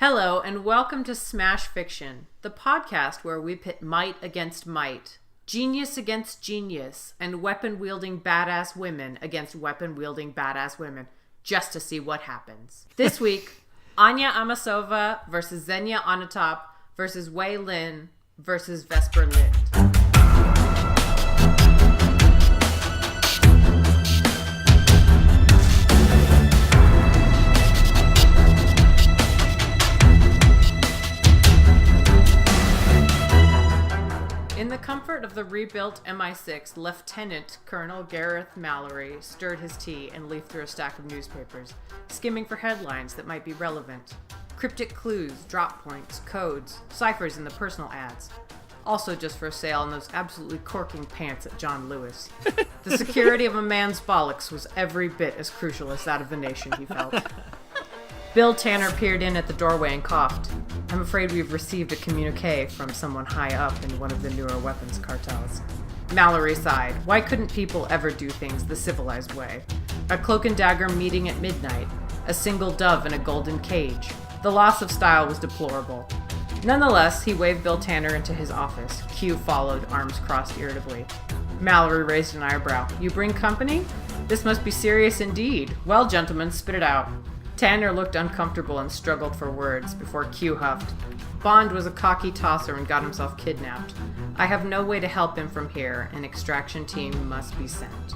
Hello, and welcome to Smash Fiction, the podcast where we pit might against might, genius against genius, and weapon-wielding badass women against weapon-wielding badass women, just to see what happens. This week, Anya Amasova versus Xenia Onatopp versus Wai Lin versus Vesper Lynd. In the comfort of the rebuilt MI6, Lieutenant Colonel Gareth Mallory stirred his tea and leafed through a stack of newspapers, skimming for headlines that might be relevant. Cryptic clues, drop points, codes, ciphers in the personal ads. Also just for sale in those absolutely corking pants at John Lewis. The security of a man's bollocks was every bit as crucial as that of the nation, he felt. Bill Tanner peered in at the doorway and coughed. I'm afraid we've received a communique from someone high up in one of the newer weapons cartels. Mallory sighed. Why couldn't people ever do things the civilized way? A cloak and dagger meeting at midnight. A single dove in a golden cage. The loss of style was deplorable. Nonetheless, he waved Bill Tanner into his office. Q followed, arms crossed irritably. Mallory raised an eyebrow. You bring company? This must be serious indeed. Well, gentlemen, spit it out. Tanner looked uncomfortable and struggled for words before Q huffed. Bond was a cocky tosser and got himself kidnapped. I have no way to help him from here. An extraction team must be sent.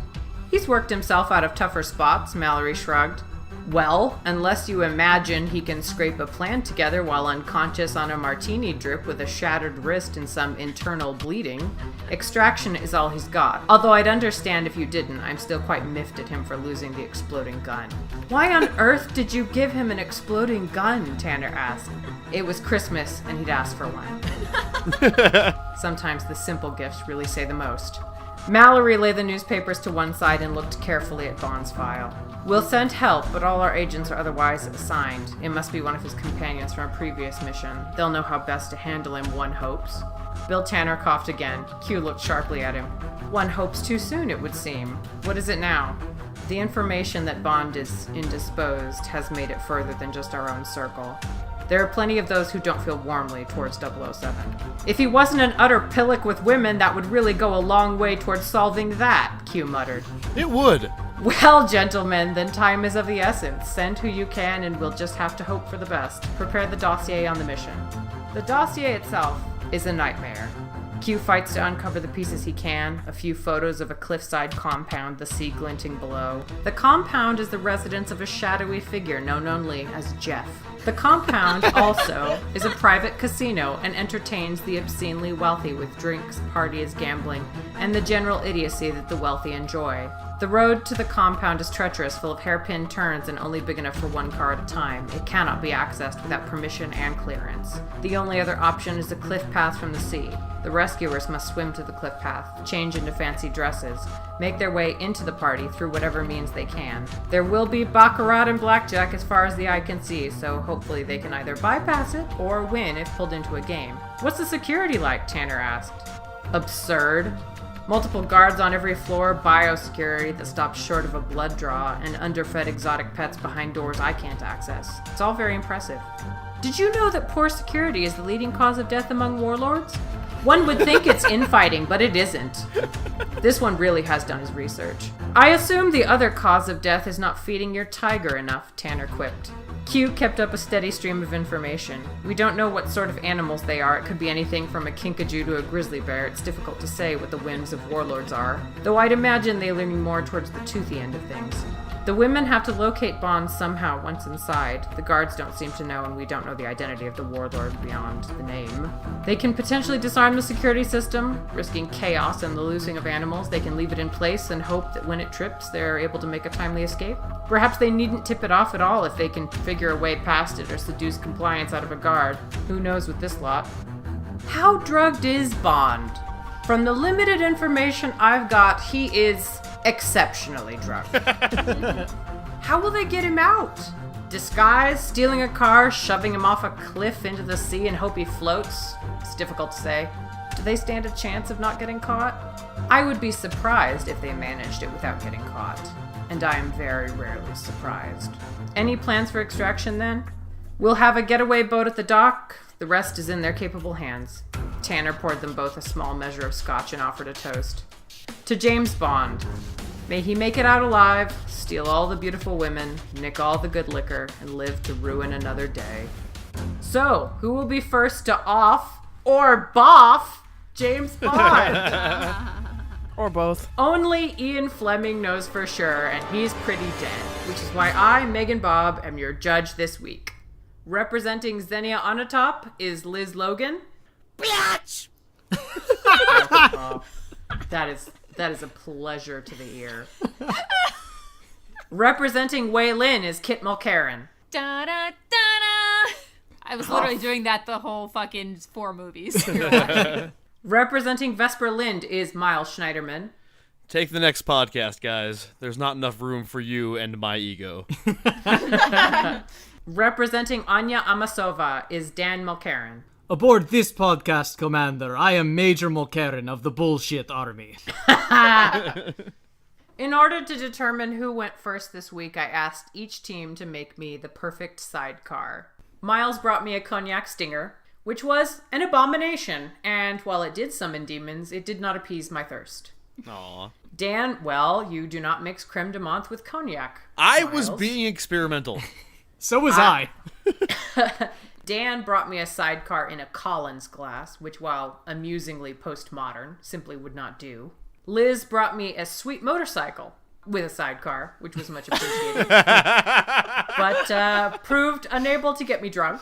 He's worked himself out of tougher spots, Mallory shrugged. Well, unless you imagine he can scrape a plan together while unconscious on a martini drip with a shattered wrist and some internal bleeding, extraction is all he's got. Although I'd understand if you didn't, I'm still quite miffed at him for losing the exploding gun. Why on earth did you give him an exploding gun? Tanner asked. It was Christmas, and he'd asked for one. Sometimes the simple gifts really say the most. Mallory laid the newspapers to one side and looked carefully at Bond's file. We'll send help, but all our agents are otherwise assigned. It must be one of his companions from a previous mission. They'll know how best to handle him, one hopes. Bill Tanner coughed again. Q looked sharply at him. One hopes too soon, it would seem. What is it now? The information that Bond is indisposed has made it further than just our own circle. There are plenty of those who don't feel warmly towards 007. If he wasn't an utter pillock with women, that would really go a long way towards solving that, Q muttered. It would. Well, gentlemen, then time is of the essence. Send who you can, and we'll just have to hope for the best. Prepare the dossier on the mission. The dossier itself is a nightmare. Q fights to uncover the pieces he can, a few photos of a cliffside compound, the sea glinting below. The compound is the residence of a shadowy figure known only as Jeff. The compound also is a private casino and entertains the obscenely wealthy with drinks, parties, gambling, and the general idiocy that the wealthy enjoy. The road to the compound is treacherous, full of hairpin turns and only big enough for one car at a time. It cannot be accessed without permission and clearance. The only other option is a cliff path from the sea. The rescuers must swim to the cliff path, change into fancy dresses, make their way into the party through whatever means they can. There will be baccarat and blackjack as far as the eye can see, so hopefully they can either bypass it or win if pulled into a game. What's the security like? Tanner asked. Absurd. Multiple guards on every floor, biosecurity that stops short of a blood draw, and underfed exotic pets behind doors I can't access. It's all very impressive. Did you know that poor security is the leading cause of death among warlords? One would think it's infighting, but it isn't. This one really has done his research. I assume the other cause of death is not feeding your tiger enough, Tanner quipped. Q kept up a steady stream of information. We don't know what sort of animals they are. It could be anything from a kinkajou to a grizzly bear. It's difficult to say what the whims of warlords are, though I'd imagine they lean more towards the toothy end of things. The women have to locate Bond somehow once inside. The guards don't seem to know, and we don't know the identity of the warlord beyond the name. They can potentially disarm the security system, risking chaos and the losing of animals. They can leave it in place and hope that when it trips, they're able to make a timely escape. Perhaps they needn't tip it off at all if they can figure a way past it or seduce compliance out of a guard. Who knows with this lot? How drugged is Bond? From the limited information I've got, he is exceptionally drugged. How will they get him out? Disguise, stealing a car, shoving him off a cliff into the sea and hope he floats? It's difficult to say. Do they stand a chance of not getting caught? I would be surprised if they managed it without getting caught. And I am very rarely surprised. Any plans for extraction then? We'll have a getaway boat at the dock. The rest is in their capable hands. Tanner poured them both a small measure of scotch and offered a toast. To James Bond. May he make it out alive, steal all the beautiful women, nick all the good liquor, and live to ruin another day. So, who will be first to off or boff James Bond? Or both. Only Ian Fleming knows for sure, and he's pretty dead, which is why I, Megan Bob, am your judge this week. Representing Xenia Onatopp is Liz Logan. Bitch! That is a pleasure to the ear. Representing Wei Lin is Kit Mulcairn. Da da da da! I was literally doing that the whole fucking 4 movies. Representing Vesper Lynd is Miles Schneiderman. Take the next podcast, guys. There's not enough room for you and my ego. Representing Anya Amasova is Dan Mulcairn. Aboard this podcast, Commander, I am Major Mulcairn of the Bullshit Army. In order to determine who went first this week, I asked each team to make me the perfect sidecar. Miles brought me a cognac stinger, which was an abomination, and while it did summon demons, it did not appease my thirst. Aw. Dan, well, you do not mix creme de menthe with cognac. I Miles. was being experimental. So was I. Dan brought me a sidecar in a Collins glass, which, while amusingly postmodern, simply would not do. Liz brought me a sweet motorcycle with a sidecar, which was much appreciated, but proved unable to get me drunk.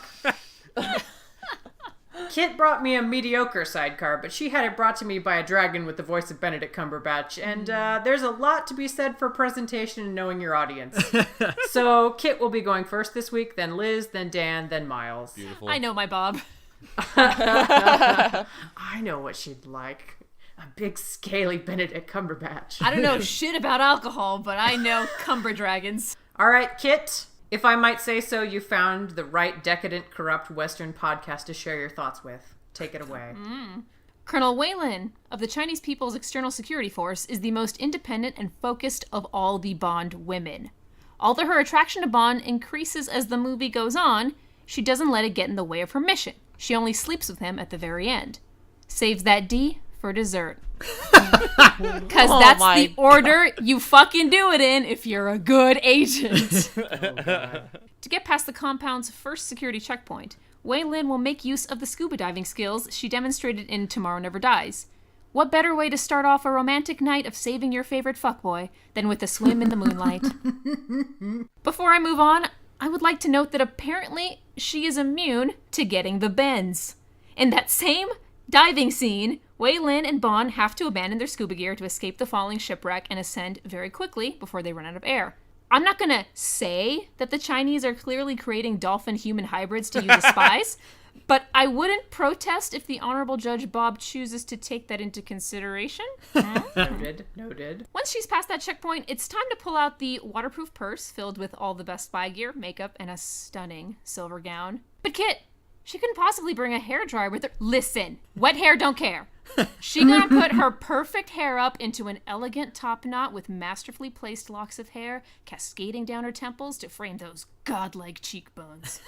Kit brought me a mediocre sidecar, but she had it brought to me by a dragon with the voice of Benedict Cumberbatch, and there's a lot to be said for presentation and knowing your audience. So Kit will be going first this week, then Liz, then Dan, then Miles. Beautiful. I know my Bob. I know what she'd like. A big, scaly Benedict Cumberbatch. I don't know shit about alcohol, but I know Cumber Dragons. All right, Kit, if I might say so, you found the right decadent, corrupt Western podcast to share your thoughts with. Take it away. Colonel Wei Lin of the Chinese People's External Security Force is the most independent and focused of all the Bond women. Although her attraction to Bond increases as the movie goes on, she doesn't let it get in the way of her mission. She only sleeps with him at the very end. Saves that D for dessert. Because that's the order you fucking do it in if you're a good agent. To get past the compound's first security checkpoint, Wei Lin will make use of the scuba diving skills she demonstrated in Tomorrow Never Dies. What better way to start off a romantic night of saving your favorite fuckboy than with a swim in the moonlight? Before I move on, I would like to note that apparently she is immune to getting the bends. In that same diving scene, Wei Lin and Bond have to abandon their scuba gear to escape the falling shipwreck and ascend very quickly before they run out of air. I'm not going to say that the Chinese are clearly creating dolphin-human hybrids to use as spies, but I wouldn't protest if the Honorable Judge Bob chooses to take that into consideration. Noted. Once she's past that checkpoint, it's time to pull out the waterproof purse filled with all the best spy gear, makeup, and a stunning silver gown. But Kit, she couldn't possibly bring a hairdryer with her. Listen, wet hair don't care. She gonna put her perfect hair up into an elegant top knot with masterfully placed locks of hair cascading down her temples to frame those godlike cheekbones.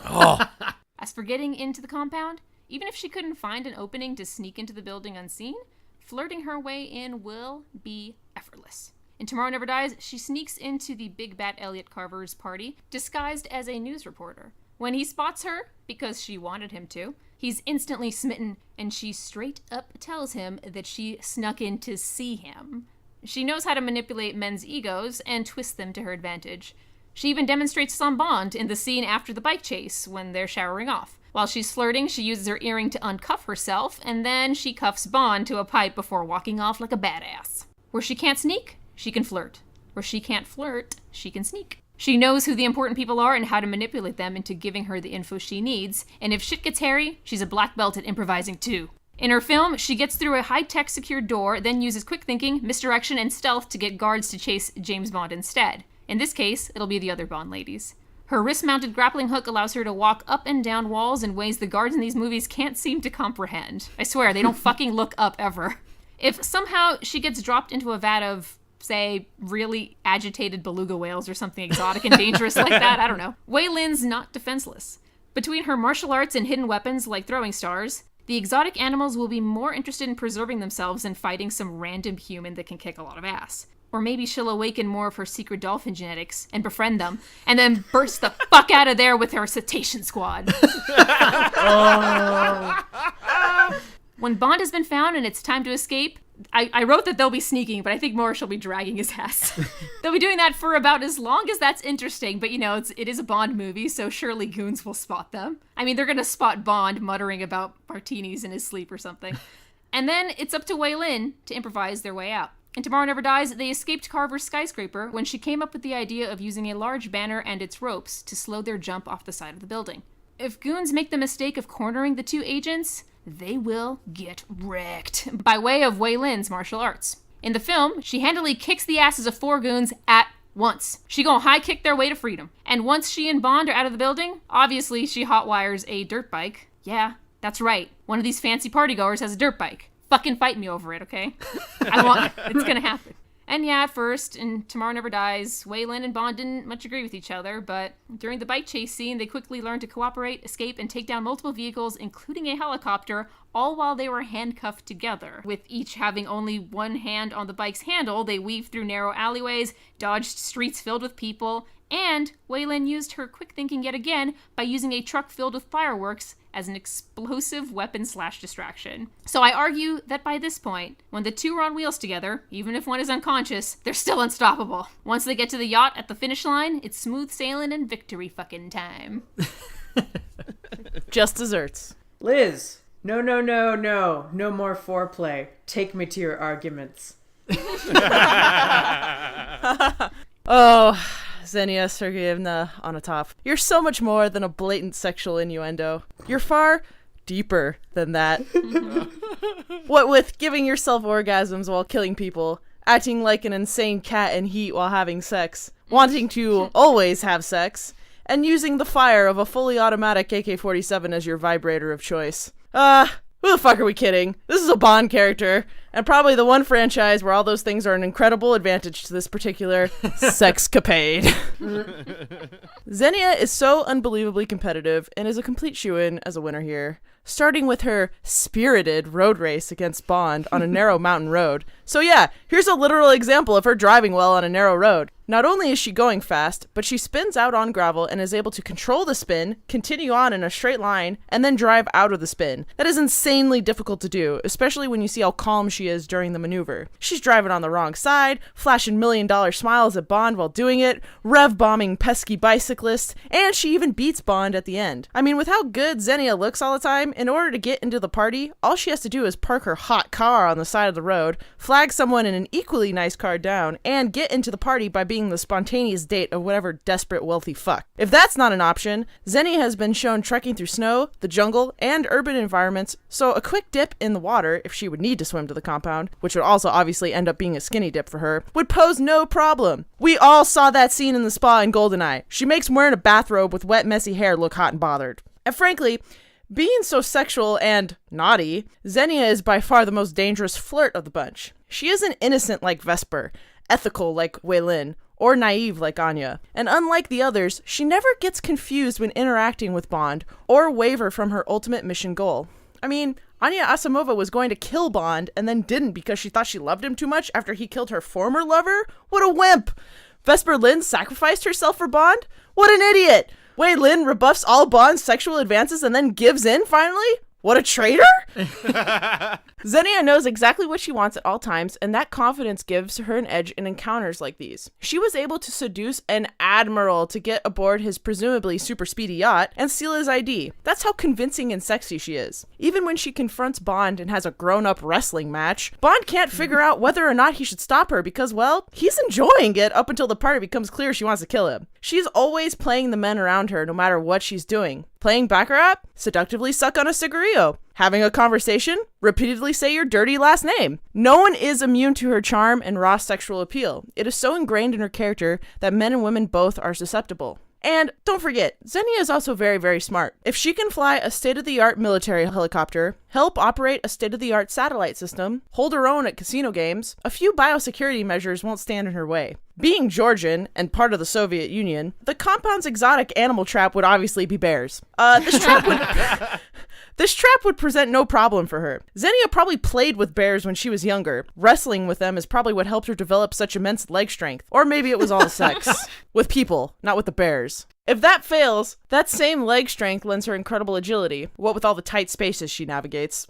As for getting into the compound, even if she couldn't find an opening to sneak into the building unseen, flirting her way in will be effortless. In Tomorrow Never Dies, she sneaks into the Big Bat Elliot Carver's party disguised as a news reporter. When he spots her, because she wanted him to, he's instantly smitten, and she straight up tells him that she snuck in to see him. She knows how to manipulate men's egos and twist them to her advantage. She even demonstrates some Bond in the scene after the bike chase when they're showering off. While she's flirting, she uses her earring to uncuff herself, and then she cuffs Bond to a pipe before walking off like a badass. Where she can't sneak, she can flirt. Where she can't flirt, she can sneak. She knows who the important people are and how to manipulate them into giving her the info she needs, and if shit gets hairy, she's a black belt at improvising too. In her film, she gets through a high-tech secured door, then uses quick thinking, misdirection, and stealth to get guards to chase James Bond instead. In this case, it'll be the other Bond ladies. Her wrist-mounted grappling hook allows her to walk up and down walls in ways the guards in these movies can't seem to comprehend. I swear, they don't fucking look up ever. If somehow she gets dropped into a vat of, say, really agitated beluga whales or something exotic and dangerous like that, I don't know. Wei Lin's not defenseless. Between her martial arts and hidden weapons like throwing stars, the exotic animals will be more interested in preserving themselves than fighting some random human that can kick a lot of ass. Or maybe she'll awaken more of her secret dolphin genetics and befriend them, and then burst the fuck out of there with her cetacean squad. When Bond has been found and it's time to escape, I wrote that they'll be sneaking, but I think more she'll be dragging his ass. They'll be doing that for about as long as that's interesting, but it is a Bond movie, so surely goons will spot them. I mean, they're gonna spot Bond muttering about martinis in his sleep or something. And then it's up to Wei Lin to improvise their way out. In Tomorrow Never Dies, they escaped Carver's skyscraper when she came up with the idea of using a large banner and its ropes to slow their jump off the side of the building. If goons make the mistake of cornering the two agents, they will get wrecked by way of Wei Lin's martial arts. In the film, she handily kicks the asses of 4 goons at once. She gonna high kick their way to freedom. And once she and Bond are out of the building, obviously she hotwires a dirt bike. Yeah, that's right. One of these fancy partygoers has a dirt bike. Fucking fight me over it, okay? It's gonna happen. And yeah, at first, in Tomorrow Never Dies, Wei Lin and Bond didn't much agree with each other, but during the bike chase scene, they quickly learned to cooperate, escape, and take down multiple vehicles, including a helicopter, all while they were handcuffed together. With each having only one hand on the bike's handle, they weaved through narrow alleyways, dodged streets filled with people, and Wei Lin used her quick thinking yet again by using a truck filled with fireworks as an explosive weapon/distraction. So I argue that by this point, when the two are on wheels together, even if one is unconscious, they're still unstoppable. Once they get to the yacht at the finish line, it's smooth sailing and victory fucking time. Just desserts. Liz, no more foreplay. Take me to your arguments. Oh, Xenia Onatopp, you're so much more than a blatant sexual innuendo. You're far deeper than that. What with giving yourself orgasms while killing people, acting like an insane cat in heat while having sex, wanting to always have sex, and using the fire of a fully automatic AK-47 as your vibrator of choice. Who the fuck are we kidding? This is a Bond character, and probably the one franchise where all those things are an incredible advantage to this particular sexcapade. Xenia is so unbelievably competitive and is a complete shoo-in as a winner here, starting with her spirited road race against Bond on a narrow mountain road. So yeah, here's a literal example of her driving well on a narrow road. Not only is she going fast, but she spins out on gravel and is able to control the spin, continue on in a straight line, and then drive out of the spin. That is insanely difficult to do, especially when you see how calm she is during the maneuver. She's driving on the wrong side, flashing $1,000,000 smiles at Bond while doing it, rev-bombing pesky bicyclists, and she even beats Bond at the end. I mean, with how good Xenia looks all the time, in order to get into the party, all she has to do is park her hot car on the side of the road, flag someone in an equally nice car down, and get into the party by being the spontaneous date of whatever desperate wealthy fuck. If that's not an option, Xenia has been shown trekking through snow, the jungle, and urban environments, so a quick dip in the water, if she would need to swim to the compound, which would also obviously end up being a skinny dip for her, would pose no problem. We all saw that scene in the spa in Goldeneye. She makes wearing a bathrobe with wet messy hair look hot and bothered. And frankly, being so sexual and naughty, Xenia is by far the most dangerous flirt of the bunch. She isn't innocent like Vesper, ethical like Wei Lin, or naive like Anya. And unlike the others, she never gets confused when interacting with Bond, or waver from her ultimate mission goal. I mean, Anya Amasova was going to kill Bond, and then didn't because she thought she loved him too much after he killed her former lover? What a wimp! Vesper Lynd sacrificed herself for Bond? What an idiot! Wei Lin rebuffs all Bond's sexual advances and then gives in finally? What a traitor? Xenia knows exactly what she wants at all times, and that confidence gives her an edge in encounters like these. She was able to seduce an admiral to get aboard his presumably super speedy yacht and steal his ID. That's how convincing and sexy she is. Even when she confronts Bond and has a grown-up wrestling match, Bond can't figure out whether or not he should stop her because, well, he's enjoying it up until the party becomes clear she wants to kill him. She's always playing the men around her no matter what she's doing. Playing baccarat? Seductively suck on a cigarillo. Having a conversation? Repeatedly say your dirty last name. No one is immune to her charm and raw sexual appeal. It is so ingrained in her character that men and women both are susceptible. And don't forget, Xenia is also very, very smart. If she can fly a state-of-the-art military helicopter, help operate a state-of-the-art satellite system, hold her own at casino games, a few biosecurity measures won't stand in her way. Being Georgian and part of the Soviet Union, the compound's exotic animal trap would obviously be bears. This trap would present no problem for her. Xenia probably played with bears when she was younger. Wrestling with them is probably what helped her develop such immense leg strength. Or maybe it was all sex. With people, not with the bears. If that fails, that same leg strength lends her incredible agility. What with all the tight spaces she navigates.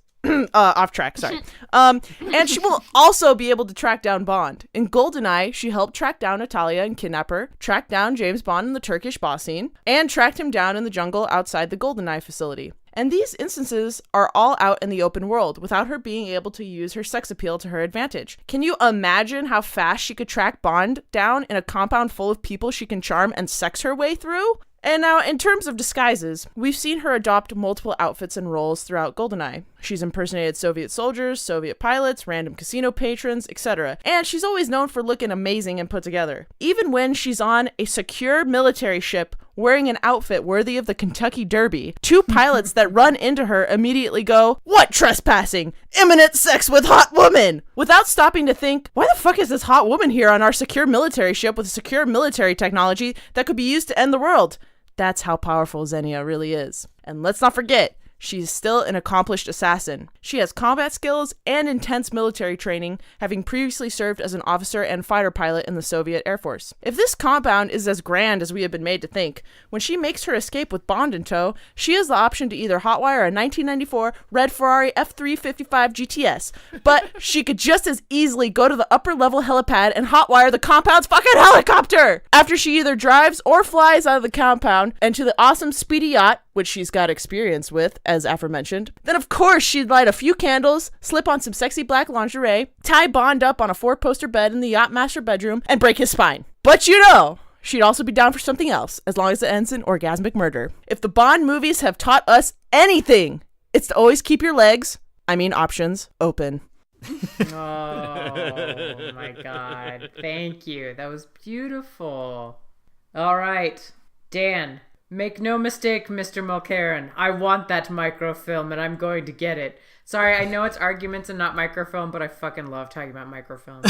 Off track, sorry. And she will also be able to track down Bond. In Goldeneye, she helped track down Natalia and kidnap her, track down James Bond in the Turkish boss scene, and tracked him down in the jungle outside the Goldeneye facility. And these instances are all out in the open world without her being able to use her sex appeal to her advantage. Can you imagine how fast she could track Bond down in a compound full of people she can charm and sex her way through? And now, in terms of disguises, we've seen her adopt multiple outfits and roles throughout Goldeneye. She's impersonated Soviet soldiers, Soviet pilots, random casino patrons, etc. And she's always known for looking amazing and put together. Even when she's on a secure military ship wearing an outfit worthy of the Kentucky Derby, two pilots that run into her immediately go, "What trespassing? Imminent sex with hot woman!" Without stopping to think, why the fuck is this hot woman here on our secure military ship with secure military technology that could be used to end the world? That's how powerful Xenia really is. And let's not forget, she's still an accomplished assassin. She has combat skills and intense military training, having previously served as an officer and fighter pilot in the Soviet Air Force. If this compound is as grand as we have been made to think, when she makes her escape with Bond in tow, she has the option to either hotwire a 1994 red Ferrari F355 GTS, but she could just as easily go to the upper level helipad and hotwire the compound's fucking helicopter! After she either drives or flies out of the compound and to the awesome speedy yacht, which she's got experience with, as aforementioned, then of course she'd light a few candles, slip on some sexy black lingerie, tie Bond up on a 4-poster bed in the yacht master bedroom, and break his spine. But you know, she'd also be down for something else, as long as it ends in orgasmic murder. If the Bond movies have taught us anything, it's to always keep your options, open. Oh my god. Thank you. That was beautiful. All right. Dan, make no mistake, Mr. Mulcairn. I want that microfilm and I'm going to get it. Sorry, I know it's arguments and not microfilm, but I fucking love talking about microfilm.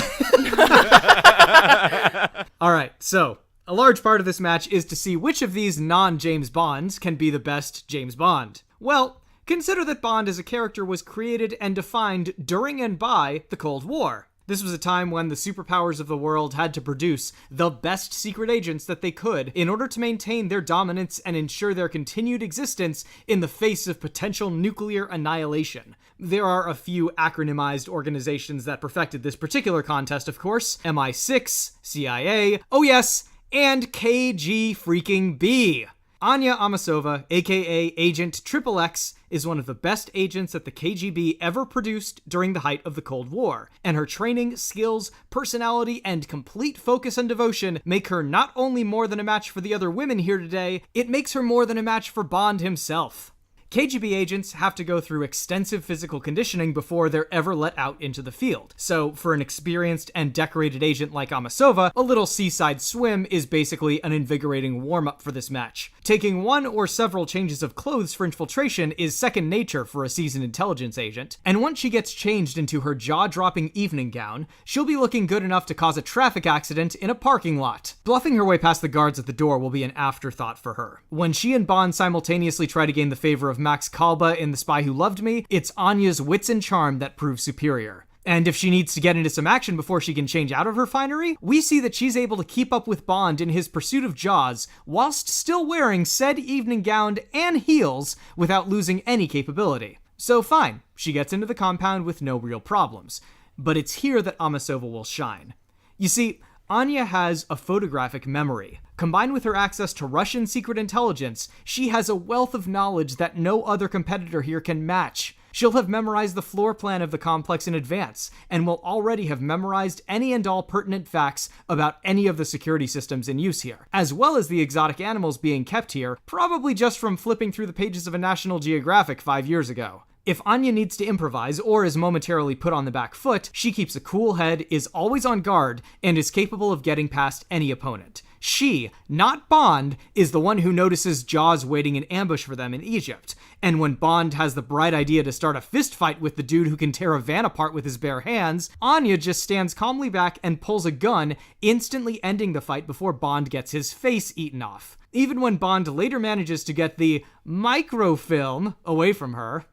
All right, so a large part of this match is to see which of these non-James Bonds can be the best James Bond. Well, consider that Bond as a character was created and defined during and by the Cold War. This was a time when the superpowers of the world had to produce the best secret agents that they could in order to maintain their dominance and ensure their continued existence in the face of potential nuclear annihilation. There are a few acronymized organizations that perfected this particular contest, of course. MI6, CIA, oh yes, and KG-freaking-B. Anya Amasova, aka Agent XXX, is one of the best agents that the KGB ever produced during the height of the Cold War, and her training, skills, personality, and complete focus and devotion make her not only more than a match for the other women here today, it makes her more than a match for Bond himself. KGB agents have to go through extensive physical conditioning before they're ever let out into the field. So, for an experienced and decorated agent like Amasova, a little seaside swim is basically an invigorating warm-up for this match. Taking one or several changes of clothes for infiltration is second nature for a seasoned intelligence agent, and once she gets changed into her jaw-dropping evening gown, she'll be looking good enough to cause a traffic accident in a parking lot. Bluffing her way past the guards at the door will be an afterthought for her. When she and Bond simultaneously try to gain the favor of Max Kalba in The Spy Who Loved Me, it's Anya's wits and charm that prove superior. And if she needs to get into some action before she can change out of her finery, we see that she's able to keep up with Bond in his pursuit of Jaws, whilst still wearing said evening gown and heels without losing any capability. So fine, she gets into the compound with no real problems. But it's here that Amasova will shine. You see, Anya has a photographic memory. Combined with her access to Russian secret intelligence, she has a wealth of knowledge that no other competitor here can match. She'll have memorized the floor plan of the complex in advance, and will already have memorized any and all pertinent facts about any of the security systems in use here, as well as the exotic animals being kept here, probably just from flipping through the pages of a National Geographic 5 years ago. If Anya needs to improvise or is momentarily put on the back foot, she keeps a cool head, is always on guard, and is capable of getting past any opponent. She, not Bond, is the one who notices Jaws waiting in ambush for them in Egypt. And when Bond has the bright idea to start a fist fight with the dude who can tear a van apart with his bare hands, Anya just stands calmly back and pulls a gun, instantly ending the fight before Bond gets his face eaten off. Even when Bond later manages to get the microfilm away from her.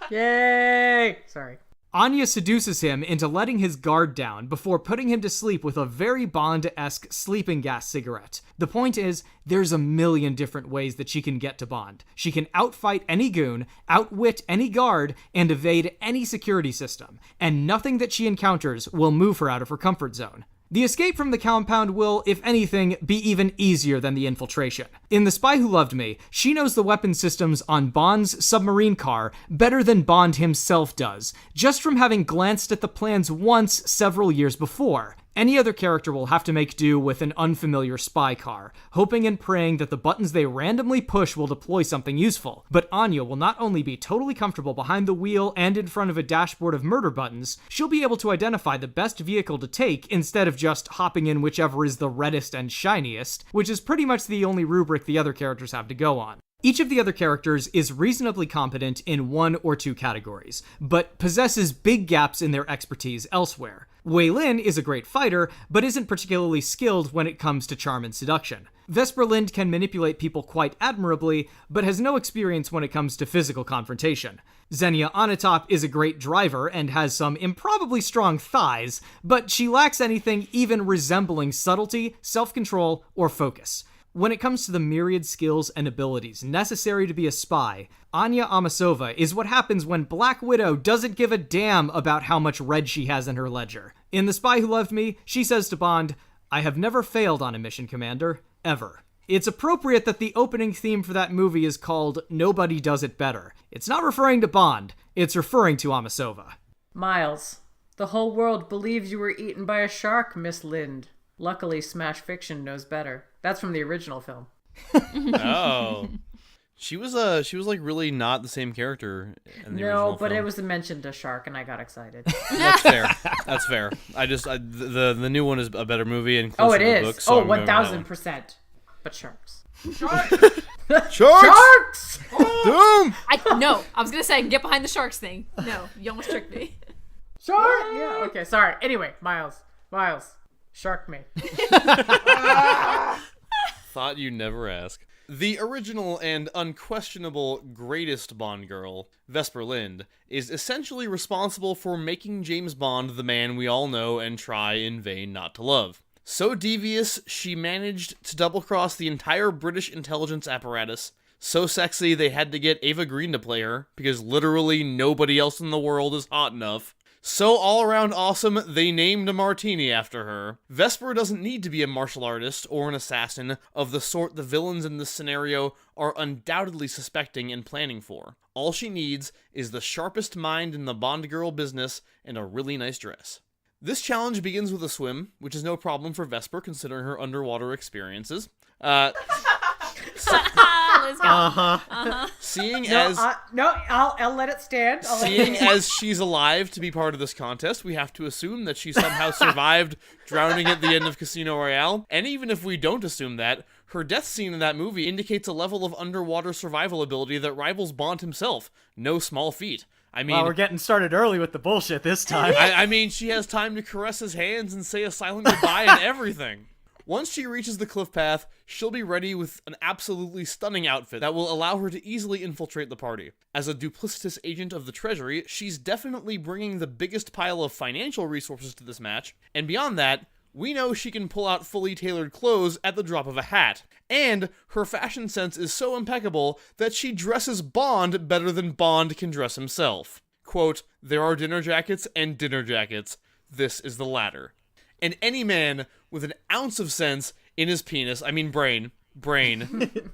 Yay! Sorry. Anya seduces him into letting his guard down before putting him to sleep with a very Bond-esque sleeping gas cigarette. The point is, there's a million different ways that she can get to Bond. She can outfight any goon, outwit any guard, and evade any security system. And nothing that she encounters will move her out of her comfort zone. The escape from the compound will, if anything, be even easier than the infiltration. In The Spy Who Loved Me, she knows the weapon systems on Bond's submarine car better than Bond himself does, just from having glanced at the plans once several years before. Any other character will have to make do with an unfamiliar spy car, hoping and praying that the buttons they randomly push will deploy something useful. But Anya will not only be totally comfortable behind the wheel and in front of a dashboard of murder buttons, she'll be able to identify the best vehicle to take instead of just hopping in whichever is the reddest and shiniest, which is pretty much the only rubric the other characters have to go on. Each of the other characters is reasonably competent in one or two categories, but possesses big gaps in their expertise elsewhere. Wei Lin is a great fighter, but isn't particularly skilled when it comes to charm and seduction. Vesper Lynd can manipulate people quite admirably, but has no experience when it comes to physical confrontation. Xenia Onatopp is a great driver and has some improbably strong thighs, but she lacks anything even resembling subtlety, self-control, or focus. When it comes to the myriad skills and abilities necessary to be a spy, Anya Amasova is what happens when Black Widow doesn't give a damn about how much red she has in her ledger. In The Spy Who Loved Me, she says to Bond, "I have never failed on a mission, Commander. Ever." It's appropriate that the opening theme for that movie is called Nobody Does It Better. It's not referring to Bond, it's referring to Amasova. Miles, the whole world believes you were eaten by a shark, Miss Lind. Luckily, Smash Fiction knows better. That's from the original film. Oh. She was like really not the same character in the original No, but film. it was mentioned a shark and I got excited. That's fair. That's fair. The new one is a better movie and closer Oh, it to the is. book. So I'm going with that one. 1000%. But sharks. Sharks! Sharks! Doom! No, I was gonna say I can get behind the sharks thing. No, you almost tricked me. Shark! Yeah, okay, sorry. Anyway, Miles, shark me. Thought you'd never ask. The original and unquestionable greatest Bond girl, Vesper Lynd, is essentially responsible for making James Bond the man we all know and try in vain not to love. So devious, she managed to double-cross the entire British intelligence apparatus. So sexy, they had to get Ava Green to play her, because literally nobody else in the world is hot enough. So all-around awesome, they named a martini after her. Vesper doesn't need to be a martial artist or an assassin of the sort the villains in this scenario are undoubtedly suspecting and planning for. All she needs is the sharpest mind in the Bond girl business and a really nice dress. This challenge begins with a swim, which is no problem for Vesper considering her underwater experiences. Let's go. Seeing I'll let it stand. Seeing as she's alive to be part of this contest, we have to assume that she somehow survived drowning at the end of Casino Royale. And even if we don't assume that, her death scene in that movie indicates a level of underwater survival ability that rivals Bond himself. No small feat. I mean, Well, we're getting started early with the bullshit this time. I mean, she has time to caress his hands and say a silent goodbye and everything. Once she reaches the cliff path, she'll be ready with an absolutely stunning outfit that will allow her to easily infiltrate the party. As a duplicitous agent of the Treasury, she's definitely bringing the biggest pile of financial resources to this match, and beyond that, we know she can pull out fully tailored clothes at the drop of a hat. And her fashion sense is so impeccable that she dresses Bond better than Bond can dress himself. Quote, "There are dinner jackets and dinner jackets. This is the latter." And any man with an ounce of sense in his brain,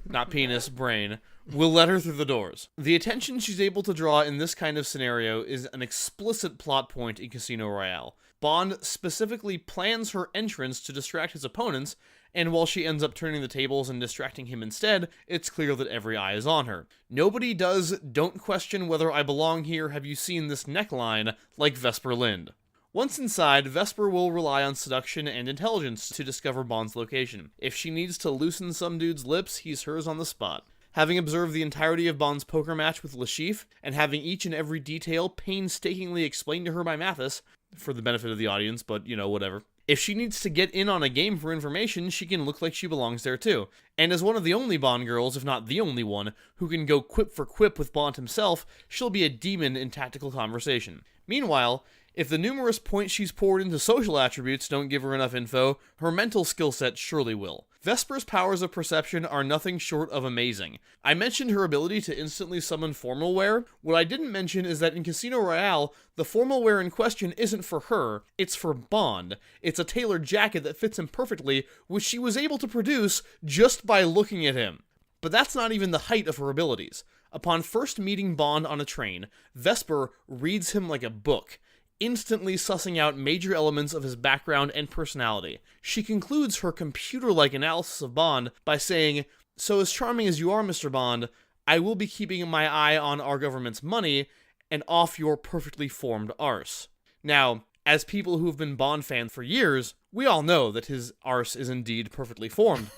not penis, brain, will let her through the doors. The attention she's able to draw in this kind of scenario is an explicit plot point in Casino Royale. Bond specifically plans her entrance to distract his opponents, and while she ends up turning the tables and distracting him instead, it's clear that every eye is on her. Nobody does "don't question whether I belong here, have you seen this neckline" like Vesper Lynd. Once inside, Vesper will rely on seduction and intelligence to discover Bond's location. If she needs to loosen some dude's lips, he's hers on the spot. Having observed the entirety of Bond's poker match with Lashif, and having each and every detail painstakingly explained to her by Mathis, for the benefit of the audience, but, whatever. If she needs to get in on a game for information, she can look like she belongs there too. And as one of the only Bond girls, if not the only one, who can go quip for quip with Bond himself, she'll be a demon in tactical conversation. Meanwhile, if the numerous points she's poured into social attributes don't give her enough info, her mental skill set surely will. Vesper's powers of perception are nothing short of amazing. I mentioned her ability to instantly summon formal wear. What I didn't mention is that in Casino Royale, the formal wear in question isn't for her, it's for Bond. It's a tailored jacket that fits him perfectly, which she was able to produce just by looking at him. But that's not even the height of her abilities. Upon first meeting Bond on a train, Vesper reads him like a book, instantly sussing out major elements of his background and personality. She concludes her computer-like analysis of Bond by saying, "So as charming as you are, Mr. Bond, I will be keeping my eye on our government's money and off your perfectly formed arse." Now, as people who've been Bond fans for years, we all know that his arse is indeed perfectly formed.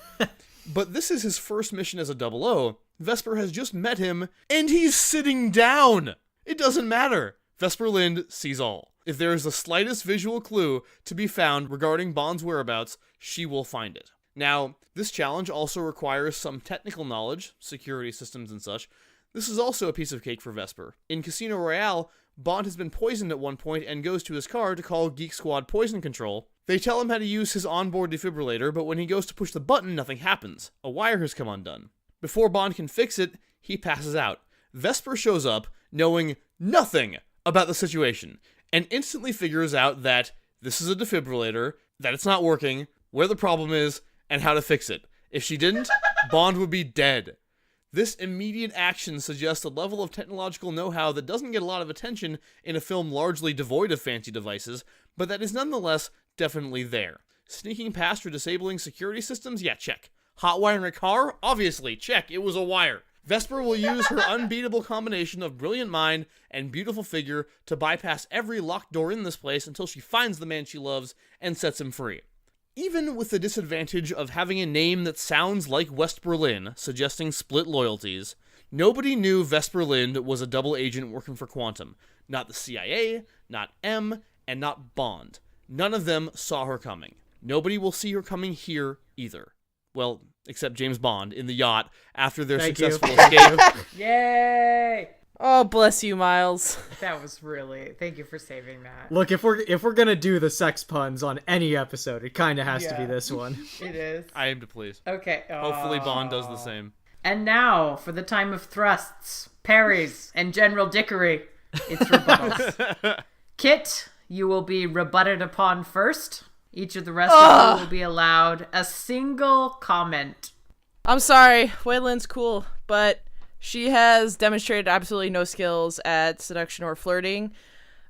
But this is his first mission as a 00. Vesper has just met him, and he's sitting down! It doesn't matter. Vesper Lynd sees all. If there is the slightest visual clue to be found regarding Bond's whereabouts, she will find it. Now, this challenge also requires some technical knowledge, security systems and such. This is also a piece of cake for Vesper. In Casino Royale, Bond has been poisoned at one point and goes to his car to call Geek Squad Poison Control. They tell him how to use his onboard defibrillator, but when he goes to push the button, nothing happens. A wire has come undone. Before Bond can fix it, he passes out. Vesper shows up, knowing nothing about the situation, and instantly figures out that this is a defibrillator, that it's not working, where the problem is, and how to fix it. If she didn't, Bond would be dead. This immediate action suggests a level of technological know-how that doesn't get a lot of attention in a film largely devoid of fancy devices, but that is nonetheless definitely there. Sneaking past or disabling security systems? Yeah, check. Hotwiring a car? Obviously, check. It was a wire. Vesper will use her unbeatable combination of brilliant mind and beautiful figure to bypass every locked door in this place until she finds the man she loves and sets him free. Even with the disadvantage of having a name that sounds like West Berlin, suggesting split loyalties, nobody knew Vesper Lynd was a double agent working for Quantum. Not the CIA, not M, and not Bond. None of them saw her coming. Nobody will see her coming here either. Well, except James Bond in the yacht after their successful escape. Yay! Oh, bless you, Miles. That was really... Thank you for saving that. Look, if we're gonna do the sex puns on any episode, it kind of has to be this one. It is. I aim to please. Okay. Hopefully Bond does the same. And now, for the time of thrusts, parries, and general dickery, it's rebuttals. Kit, you will be rebutted upon first. Each of the rest of you will be allowed a single comment. I'm sorry, Wei Lin's cool, but she has demonstrated absolutely no skills at seduction or flirting.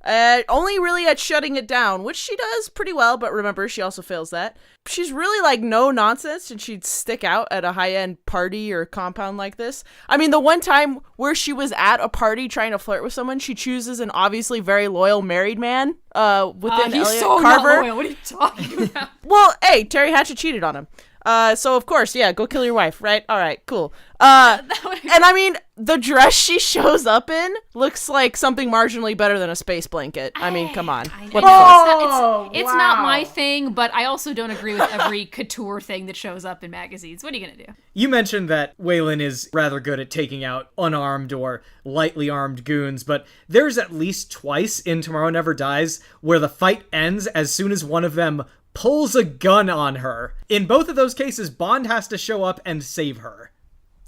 Only really at shutting it down, which she does pretty well, but remember, she also fails that. She's really like no nonsense, and she'd stick out at a high-end party or compound like this. I mean, the one time where she was at a party trying to flirt with someone, she chooses an obviously very loyal married man within he's Elliot so Carver. not loyal. What are you talking about? Well, hey, Terry Hatchett cheated on him. So of course, yeah, go kill your wife, right? All right, cool. And I mean, the dress she shows up in looks like something marginally better than a space blanket. I mean, come on. What the fuck? It's not my thing, but I also don't agree with every couture thing that shows up in magazines. What are you gonna do? You mentioned that Wai Lin is rather good at taking out unarmed or lightly armed goons, but there's at least twice in Tomorrow Never Dies where the fight ends as soon as one of them pulls a gun on her. In both of those cases, Bond has to show up and save her.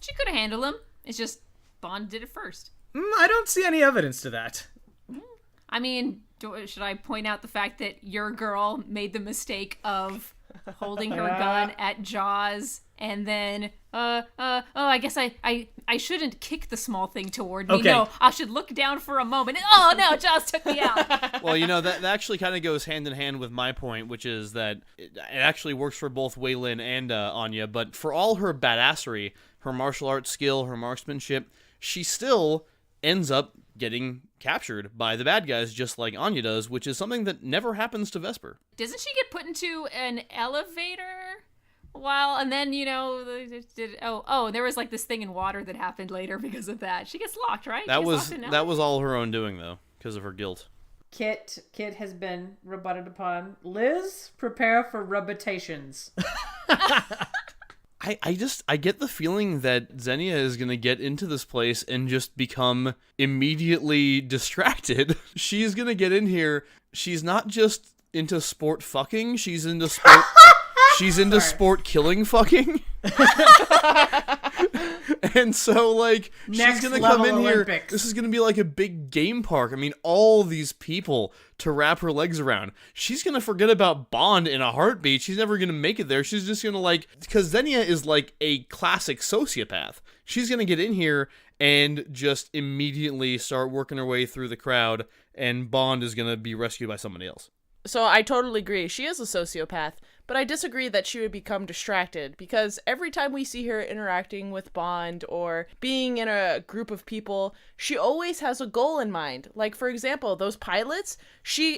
She could have handled him. It's just Bond did it first. I don't see any evidence to that. I mean, should I point out the fact that your girl made the mistake of holding her gun at Jaws And then, I guess I shouldn't kick the small thing toward me. Okay. No, I should look down for a moment. Oh no, Jaws took me out. Well, that actually kind of goes hand in hand with my point, which is that it actually works for both Wei Lin and Anya, but for all her badassery, her martial arts skill, her marksmanship, she still ends up getting captured by the bad guys just like Anya does, which is something that never happens to Vesper. Doesn't she get put into an elevator? And then, there was like this thing in water that happened later because of that. She gets locked, right? That was all her own doing, though, because of her guilt. Kit has been rebutted upon. Liz, prepare for rebuttations. I get the feeling that Xenia is going to get into this place and just become immediately distracted. She's going to get in here. She's not just into sport fucking. She's into sport... She's into sport killing fucking. And so, like, Next she's going to come in Olympics. here. This is going to be like a big game park. I mean, all these people to wrap her legs around. She's going to forget about Bond in a heartbeat. She's never going to make it there. She's just going to, because Xenia is like a classic sociopath. She's going to get in here and just immediately start working her way through the crowd, and Bond is going to be rescued by somebody else. So I totally agree. She is a sociopath, but I disagree that she would become distracted because every time we see her interacting with Bond or being in a group of people, she always has a goal in mind. Like, for example, those pilots,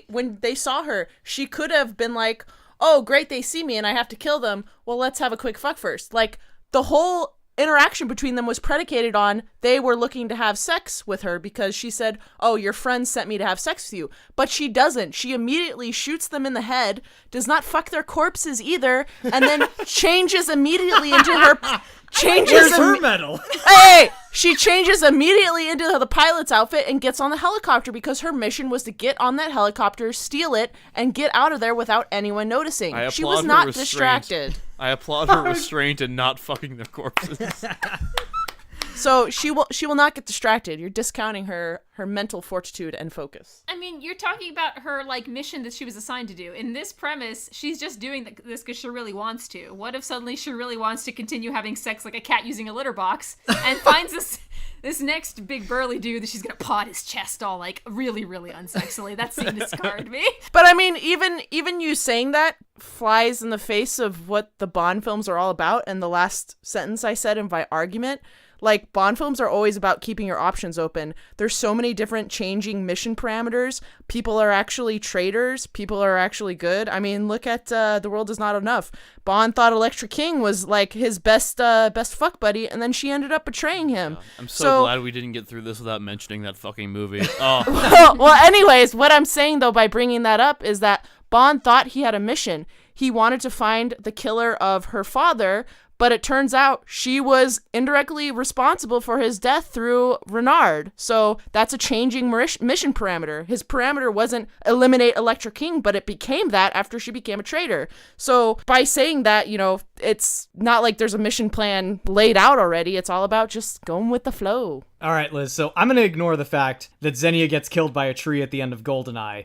when they saw her, she could have been like, oh, great, they see me and I have to kill them. Well, let's have a quick fuck first. Like, the whole interaction between them was predicated on they were looking to have sex with her because she said, oh, your friend sent me to have sex with you. But she doesn't. She immediately shoots them in the head, does not fuck their corpses either, and then changes immediately into her... Where's her medal? Hey! She changes immediately into the pilot's outfit and gets on the helicopter because her mission was to get on that helicopter, steal it, and get out of there without anyone noticing. She was not distracted. I applaud her restraint and not fucking their corpses. So she will not get distracted. You're discounting her mental fortitude and focus. I mean, you're talking about her, mission that she was assigned to do. In this premise, she's just doing this because she really wants to. What if suddenly she really wants to continue having sex like a cat using a litter box and finds this next big burly dude that she's gonna paw at his chest all, really, really unsexily? That scene has scarred me. But I mean, even you saying that flies in the face of what the Bond films are all about, and the last sentence I said in my argument. Like, Bond films are always about keeping your options open. There's so many different changing mission parameters. People are actually traitors. People are actually good. I mean, look at The World Is Not Enough. Bond thought Electra King was, his best fuck buddy, and then she ended up betraying him. Yeah. I'm so glad we didn't get through this without mentioning that fucking movie. Oh. Well, anyways, what I'm saying, though, by bringing that up is that Bond thought he had a mission. He wanted to find the killer of her father, but it turns out she was indirectly responsible for his death through Renard. So that's a changing mission parameter. His parameter wasn't eliminate Electra King, but it became that after she became a traitor. So by saying that, it's not like there's a mission plan laid out already. It's all about just going with the flow. All right, Liz, so I'm going to ignore the fact that Xenia gets killed by a tree at the end of Goldeneye.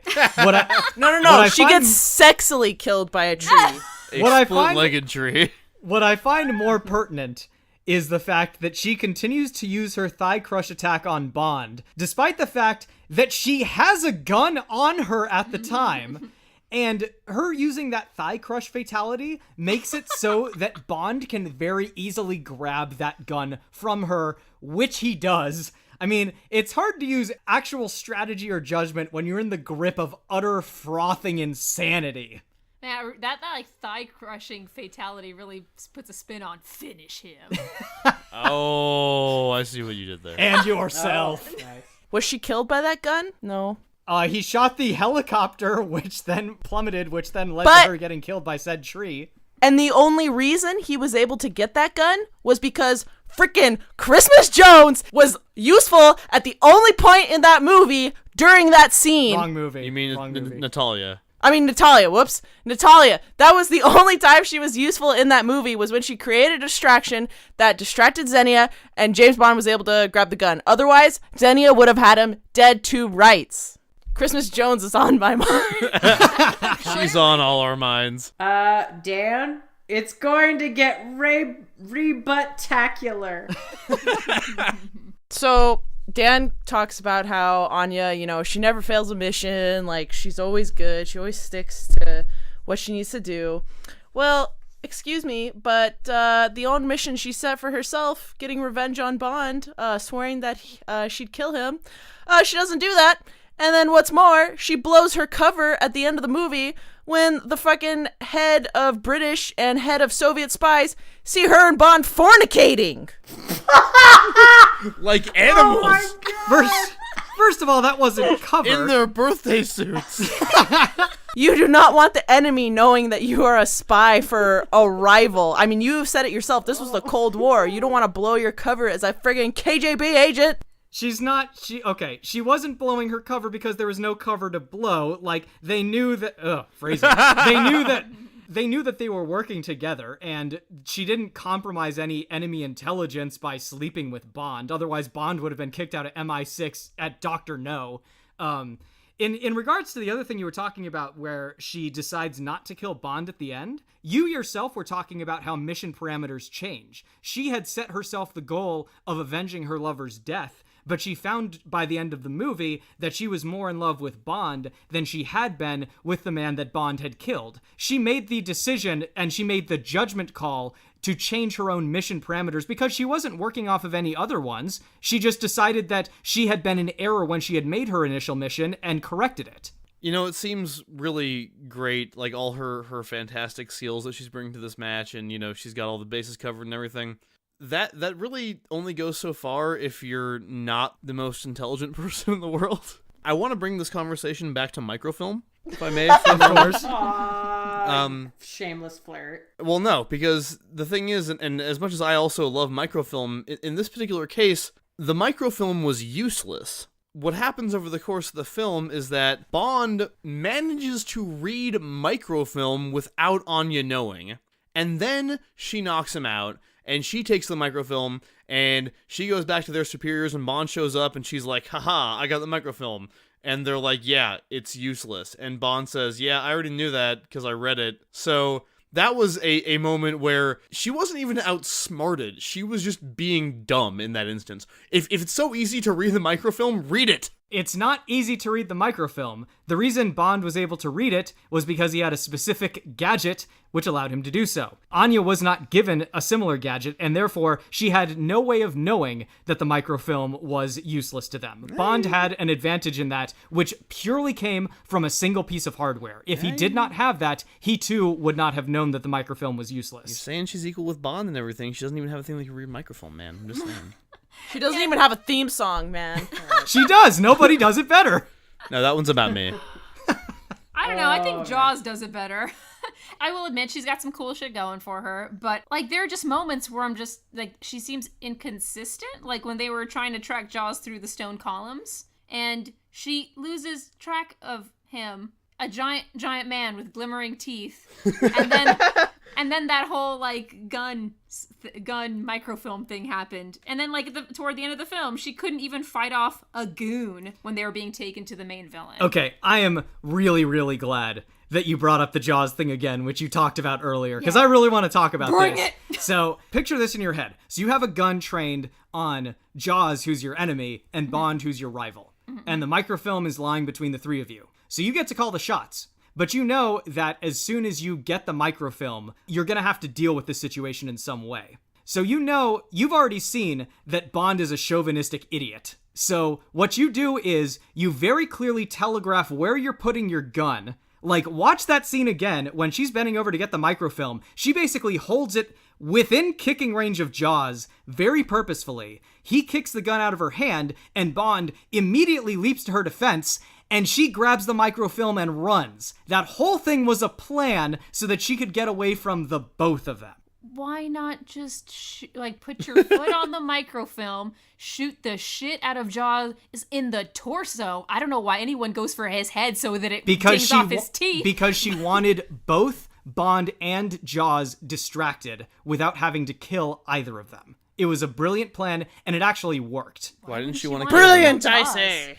No. She gets sexily killed by a tree. Split-legged tree. What I find more pertinent is the fact that she continues to use her thigh crush attack on Bond, despite the fact that she has a gun on her at the time. And her using that thigh crush fatality makes it so that Bond can very easily grab that gun from her, which he does. I mean, it's hard to use actual strategy or judgment when you're in the grip of utter frothing insanity. Yeah, that thigh-crushing fatality really puts a spin on finish him. Oh, I see what you did there. And yourself. Oh, nice. Was she killed by that gun? No. He shot the helicopter, which then plummeted, which then led to her getting killed by said tree. And the only reason he was able to get that gun was because frickin' Christmas Jones was useful at the only point in that movie during that scene. Wrong movie. You mean Natalia? Natalia, whoops. Natalia. That was the only time she was useful in that movie, was when she created a distraction that distracted Xenia, and James Bond was able to grab the gun. Otherwise, Xenia would have had him dead to rights. Christmas Jones is on my mind. She's on all our minds. Dan, it's going to get Rebuttacular. So Dan talks about how Anya, she never fails a mission. Like, she's always good. She always sticks to what she needs to do. Well, excuse me, but the own mission she set for herself, getting revenge on Bond, swearing that she'd kill him, she doesn't do that. And then what's more, she blows her cover at the end of the movie when the fucking head of British and head of Soviet spies see her and Bond fornicating. Like animals. Oh my God. First of all, that wasn't cover. In their birthday suits. You do not want the enemy knowing that you are a spy for a rival. I mean, you've said it yourself. This was the Cold War. You don't want to blow your cover as a friggin' KGB agent. She wasn't blowing her cover because there was no cover to blow. Like, they knew that, phrasing. They knew that they were working together, and she didn't compromise any enemy intelligence by sleeping with Bond. Otherwise, Bond would have been kicked out of MI6 at Dr. No. In regards to the other thing you were talking about where she decides not to kill Bond at the end, you yourself were talking about how mission parameters change. She had set herself the goal of avenging her lover's death, but she found by the end of the movie that she was more in love with Bond than she had been with the man that Bond had killed. She made the decision and she made the judgment call to change her own mission parameters because she wasn't working off of any other ones. She just decided that she had been in error when she had made her initial mission and corrected it. It seems really great, like all her fantastic skills that she's bringing to this match, and, she's got all the bases covered and everything. That really only goes so far if you're not the most intelligent person in the world. I want to bring this conversation back to microfilm, if I may. Of course. Shameless flirt. Well, no, because the thing is, and as much as I also love microfilm, in this particular case, the microfilm was useless. What happens over the course of the film is that Bond manages to read microfilm without Anya knowing, and then she knocks him out. And she takes the microfilm, and she goes back to their superiors, and Bond shows up, and she's like, haha, I got the microfilm. And they're like, yeah, it's useless. And Bond says, yeah, I already knew that, because I read it. So that was a moment where she wasn't even outsmarted. She was just being dumb in that instance. If it's so easy to read the microfilm, read it. It's not easy to read the microfilm. The reason Bond was able to read it was because he had a specific gadget which allowed him to do so. Anya was not given a similar gadget, and therefore she had no way of knowing that the microfilm was useless to them. Bond had an advantage in that, which purely came from a single piece of hardware. If he did not have that, he too would not have known that the microfilm was useless. You're saying she's equal with Bond and everything. She doesn't even have a thing that can read microfilm, man. I'm just saying. She doesn't even have a theme song, man. She does. Nobody does it better. No, that one's about me. I don't know. I think Jaws does it better. I will admit she's got some cool shit going for her, but like there are just moments where I'm just like she seems inconsistent. Like when they were trying to track Jaws through the stone columns, and she loses track of him, a giant man with glimmering teeth, and then that whole like gun microfilm thing happened, and then like toward the end of the film, she couldn't even fight off a goon when they were being taken to the main villain. Okay, I am really, really glad that you brought up the Jaws thing again, which you talked about earlier, because I really want to talk about this. So picture this in your head. So you have a gun trained on Jaws, who's your enemy, and Bond, who's your rival. And the microfilm is lying between the three of you. So you get to call the shots. But you know that as soon as you get the microfilm, you're going to have to deal with this situation in some way. So you know, you've already seen that Bond is a chauvinistic idiot. So what you do is you very clearly telegraph where you're putting your gun. Like, watch that scene again when she's bending over to get the microfilm. She basically holds it within kicking range of Jaws very purposefully. He kicks the gun out of her hand, and Bond immediately leaps to her defense, and she grabs the microfilm and runs. That whole thing was a plan so that she could get away from the both of them. Why not just put your foot on the microfilm, shoot the shit out of Jaws in the torso? I don't know why anyone goes for his head so that it dings off his teeth. Because she wanted both Bond and Jaws distracted without having to kill either of them. It was a brilliant plan, and it actually worked. Why didn't she want to kill Brilliant, I say!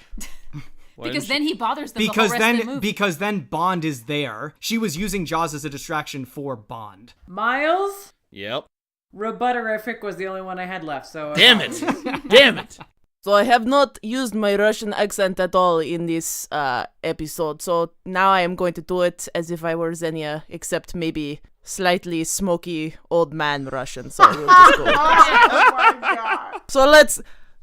Because then he bothers them the whole rest of the movie. Because then Bond is there. She was using Jaws as a distraction for Bond. Miles? Yep. Rebutterific was the only one I had left, so... Damn it! Damn it! So I have not used my Russian accent at all in this episode, so now I am going to do it as if I were Xenia, except maybe slightly smoky old man Russian. So we'll just go. Oh my god. So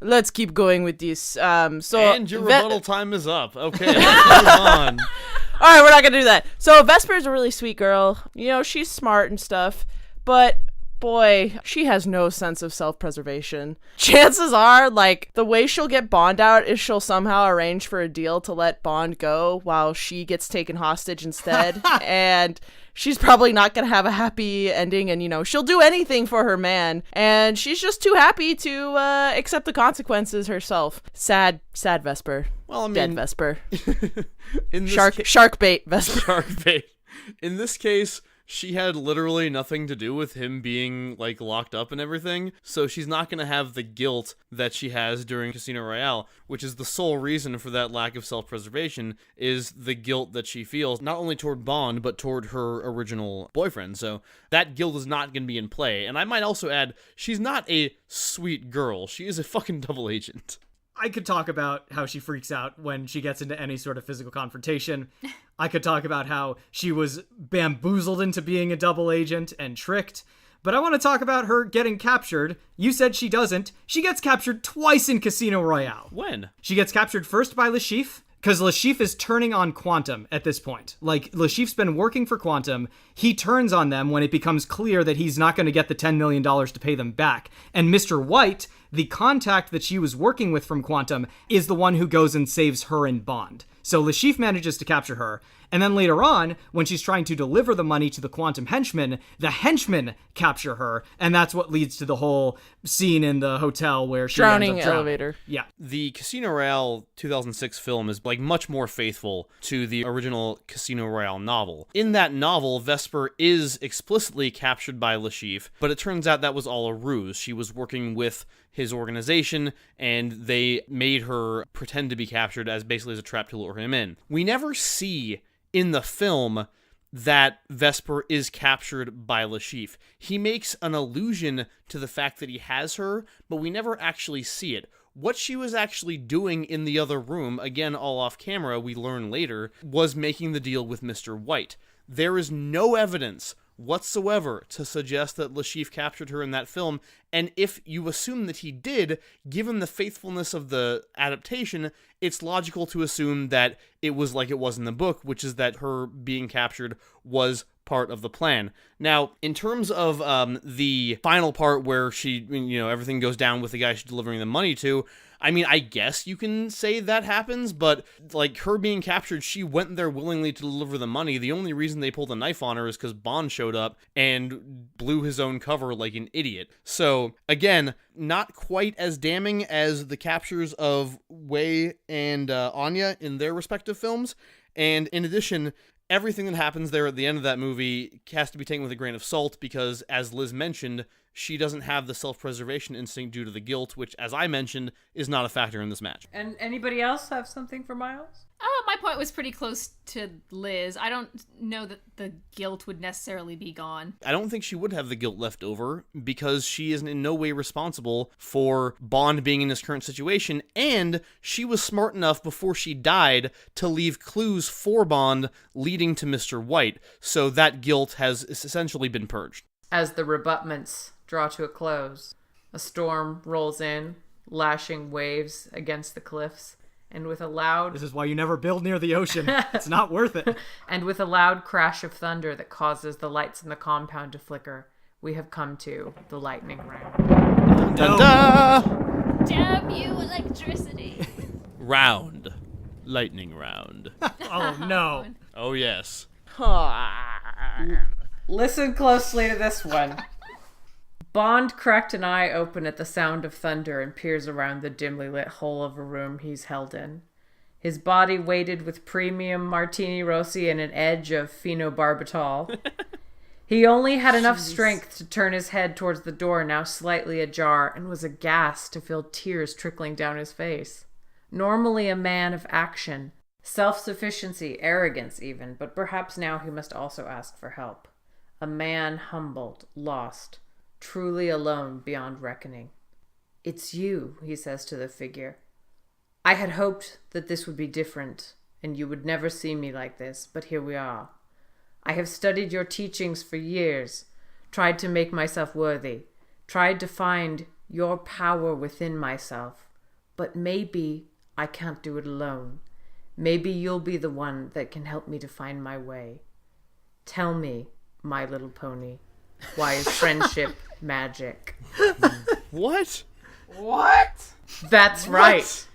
let's keep going with this. So And your rebuttal time is up. Okay, let's move on. All right, we're not gonna do that. So Vesper's a really sweet girl. You know, she's smart and stuff, but boy, she has no sense of self-preservation. Chances are, like, the way she'll get Bond out is she'll somehow arrange for a deal to let Bond go while she gets taken hostage instead. And she's probably not gonna have a happy ending, and, you know, she'll do anything for her man. And she's just too happy to accept the consequences herself. Sad Vesper. Well, I mean, Dead Vesper. in this Shark bait Vesper. Shark bait. In this case, she had literally nothing to do with him being, like, locked up and everything, so she's not going to have the guilt that she has during Casino Royale, which is the sole reason for that lack of self-preservation, is the guilt that she feels, not only toward Bond, but toward her original boyfriend, so that guilt is not going to be in play. And I might also add, she's not a sweet girl, she is a fucking double agent. I could talk about how she freaks out when she gets into any sort of physical confrontation. I could talk about how she was bamboozled into being a double agent and tricked. But I want to talk about her getting captured. You said she doesn't. She gets captured twice in Casino Royale. When? She gets captured first by Le Chiffre, because Le Chiffre is turning on Quantum at this point. Like, Le Chiffre's been working for Quantum. He turns on them when it becomes clear that he's not going to get the $10 million to pay them back. And Mr. White, the contact that she was working with from Quantum, is the one who goes and saves her and Bond. So Le Chiffre manages to capture her. And then later on, when she's trying to deliver the money to the Quantum henchmen, the henchmen capture her. And that's what leads to the whole scene in the hotel where she Drowning ends up drowning. elevator. Yeah. The Casino Royale 2006 film is, like, much more faithful to the original Casino Royale novel. In that novel, Vesper is explicitly captured by Le Chiffre, but it turns out that was all a ruse. She was working with his organization, and they made her pretend to be captured as basically as a trap to lure him in. We never see in the film that Vesper is captured by Le Chiffre. He makes an allusion to the fact that he has her, but we never actually see it. What she was actually doing in the other room, again all off camera, we learn later, was making the deal with Mr. White. There is no evidence whatsoever to suggest that Le Chiffre captured her in that film, and if you assume that he did, given the faithfulness of the adaptation, it's logical to assume that it was like it was in the book, which is that her being captured was part of the plan. Now, in terms of the final part where she, you know, everything goes down with the guy she's delivering the money to, I mean, I guess you can say that happens, but, like, her being captured, she went there willingly to deliver the money. The only reason they pulled a knife on her is because Bond showed up and blew his own cover like an idiot. So, again, not quite as damning as the captures of Wei and Anya in their respective films. And in addition, everything that happens there at the end of that movie has to be taken with a grain of salt because, as Liz mentioned, she doesn't have the self-preservation instinct due to the guilt, which, as I mentioned, is not a factor in this match. And anybody else have something for Miles? My point was pretty close to Liz. I don't know that the guilt would necessarily be gone. I don't think she would have the guilt left over because she is in no way responsible for Bond being in this current situation, and she was smart enough before she died to leave clues for Bond leading to Mr. White, so that guilt has essentially been purged. As the rebutments draw to a close, a storm rolls in, lashing waves against the cliffs, and with a loud... This is why you never build near the ocean. It's not worth it. And with a loud crash of thunder that causes the lights in the compound to flicker, we have come to the lightning round. Da-da! Damn you, electricity! Round. Lightning round. Oh, no. Oh, yes. Listen closely to this one. Bond cracked an eye open at the sound of thunder and peers around the dimly lit hole of a room he's held in. His body weighted with premium martini rossi and an edge of phenobarbital. He only had enough strength to turn his head towards the door, now slightly ajar, and was aghast to feel tears trickling down his face. Normally a man of action, self-sufficiency, arrogance even, but perhaps now he must also ask for help. A man humbled, lost, truly alone beyond reckoning. It's you, he says to the figure. I had hoped that this would be different, and you would never see me like this, but here we are. I have studied your teachings for years, tried to make myself worthy, tried to find your power within myself, but maybe I can't do it alone. Maybe you'll be the one that can help me to find my way. Tell me, My Little Pony, why is friendship magic? What? What? That's right.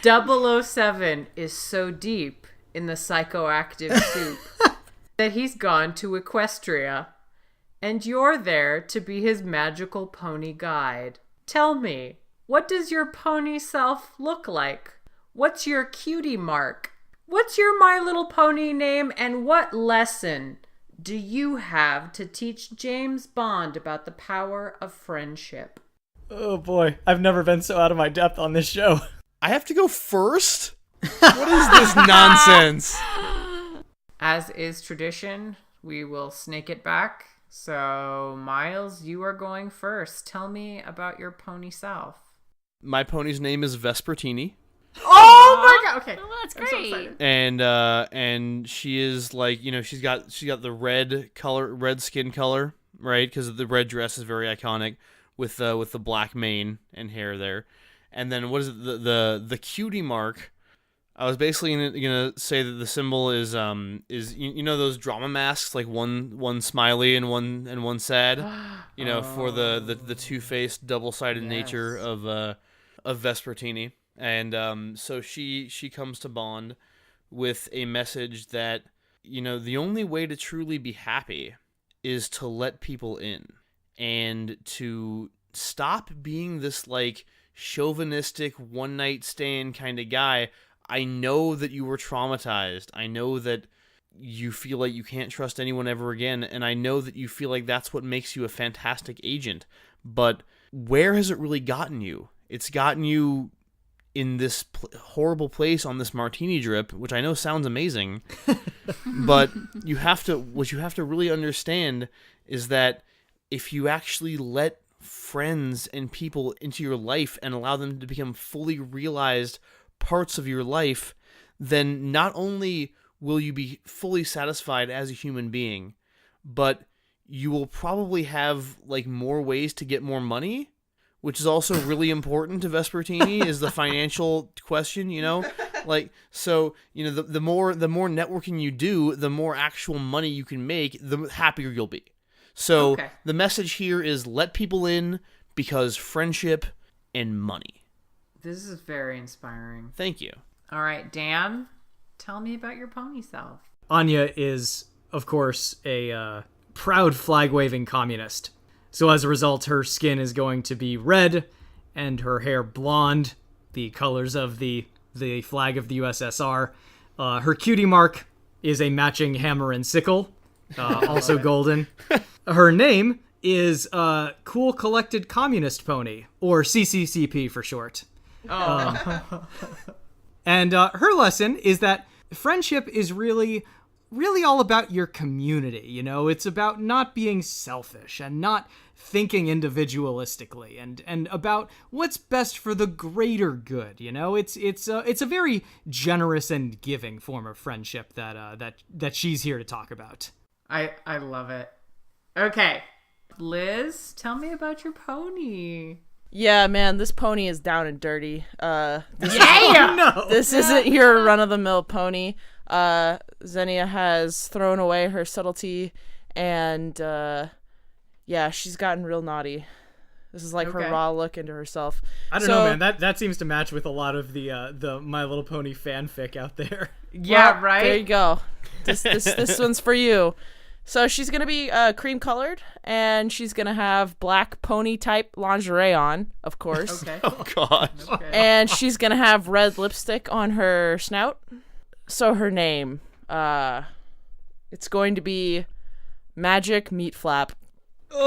007 is so deep in the psychoactive soup that he's gone to Equestria, and you're there to be his magical pony guide. Tell me, what does your pony self look like? What's your cutie mark? What's your My Little Pony name, and what lesson do you have to teach James Bond about the power of friendship? Oh boy, I've never been so out of my depth on this show. I have to go first? What is this nonsense? As is tradition, we will snake it back. So, Miles, you are going first. Tell me about your pony self. My pony's name is Vespertini. Oh my god! Okay, Oh, that's I'm so great. excited. And she is like, she's got the red skin color, right? Because the red dress is very iconic with the black mane and hair there. And then what is it? The cutie mark. I was basically gonna say that the symbol is those drama masks, like one smiley and one sad, for the two-faced double-sided nature of Vespertini. And so she comes to Bond with a message that the only way to truly be happy is to let people in and to stop being this like chauvinistic one night stand kind of guy. I know that you were traumatized. I know that you feel like you can't trust anyone ever again, and I know that you feel like that's what makes you a fantastic agent. But where has it really gotten you? It's gotten you in this horrible place on this martini drip, which I know sounds amazing, but what you have to really understand is that if you actually let friends and people into your life and allow them to become fully realized parts of your life, then not only will you be fully satisfied as a human being, but you will probably have like more ways to get more money, which is also really important to Vespertini, is the financial question, like, so, the more networking you do, the more actual money you can make, the happier you'll be. So The message here is let people in because friendship and money. This is very inspiring. Thank you. All right, Dan, tell me about your pony self. Anya is, of course, a proud flag-waving communist. So as a result, her skin is going to be red and her hair blonde, the colors of the flag of the USSR. Her cutie mark is a matching hammer and sickle, also golden. Her name is Cool Collected Communist Pony, or CCCP for short. And her lesson is that friendship is really all about your community. It's about not being selfish and not thinking individualistically, and about what's best for the greater good. It's a very generous and giving form of friendship that she's here to talk about. I love it. Okay, Liz, tell me about your pony. Yeah, man, this pony is down and dirty. This isn't your run-of-the-mill pony. Xenia has thrown away her subtlety, and she's gotten real naughty. This is like her raw look into herself. I don't know, man. That seems to match with a lot of the My Little Pony fanfic out there. Yeah, well, right? There you go. This one's for you. So she's going to be cream colored, and she's going to have black pony type lingerie on, of course. Okay. Oh, God. Okay. And she's going to have red lipstick on her snout. So her name, it's going to be Magic Meat Flap. What?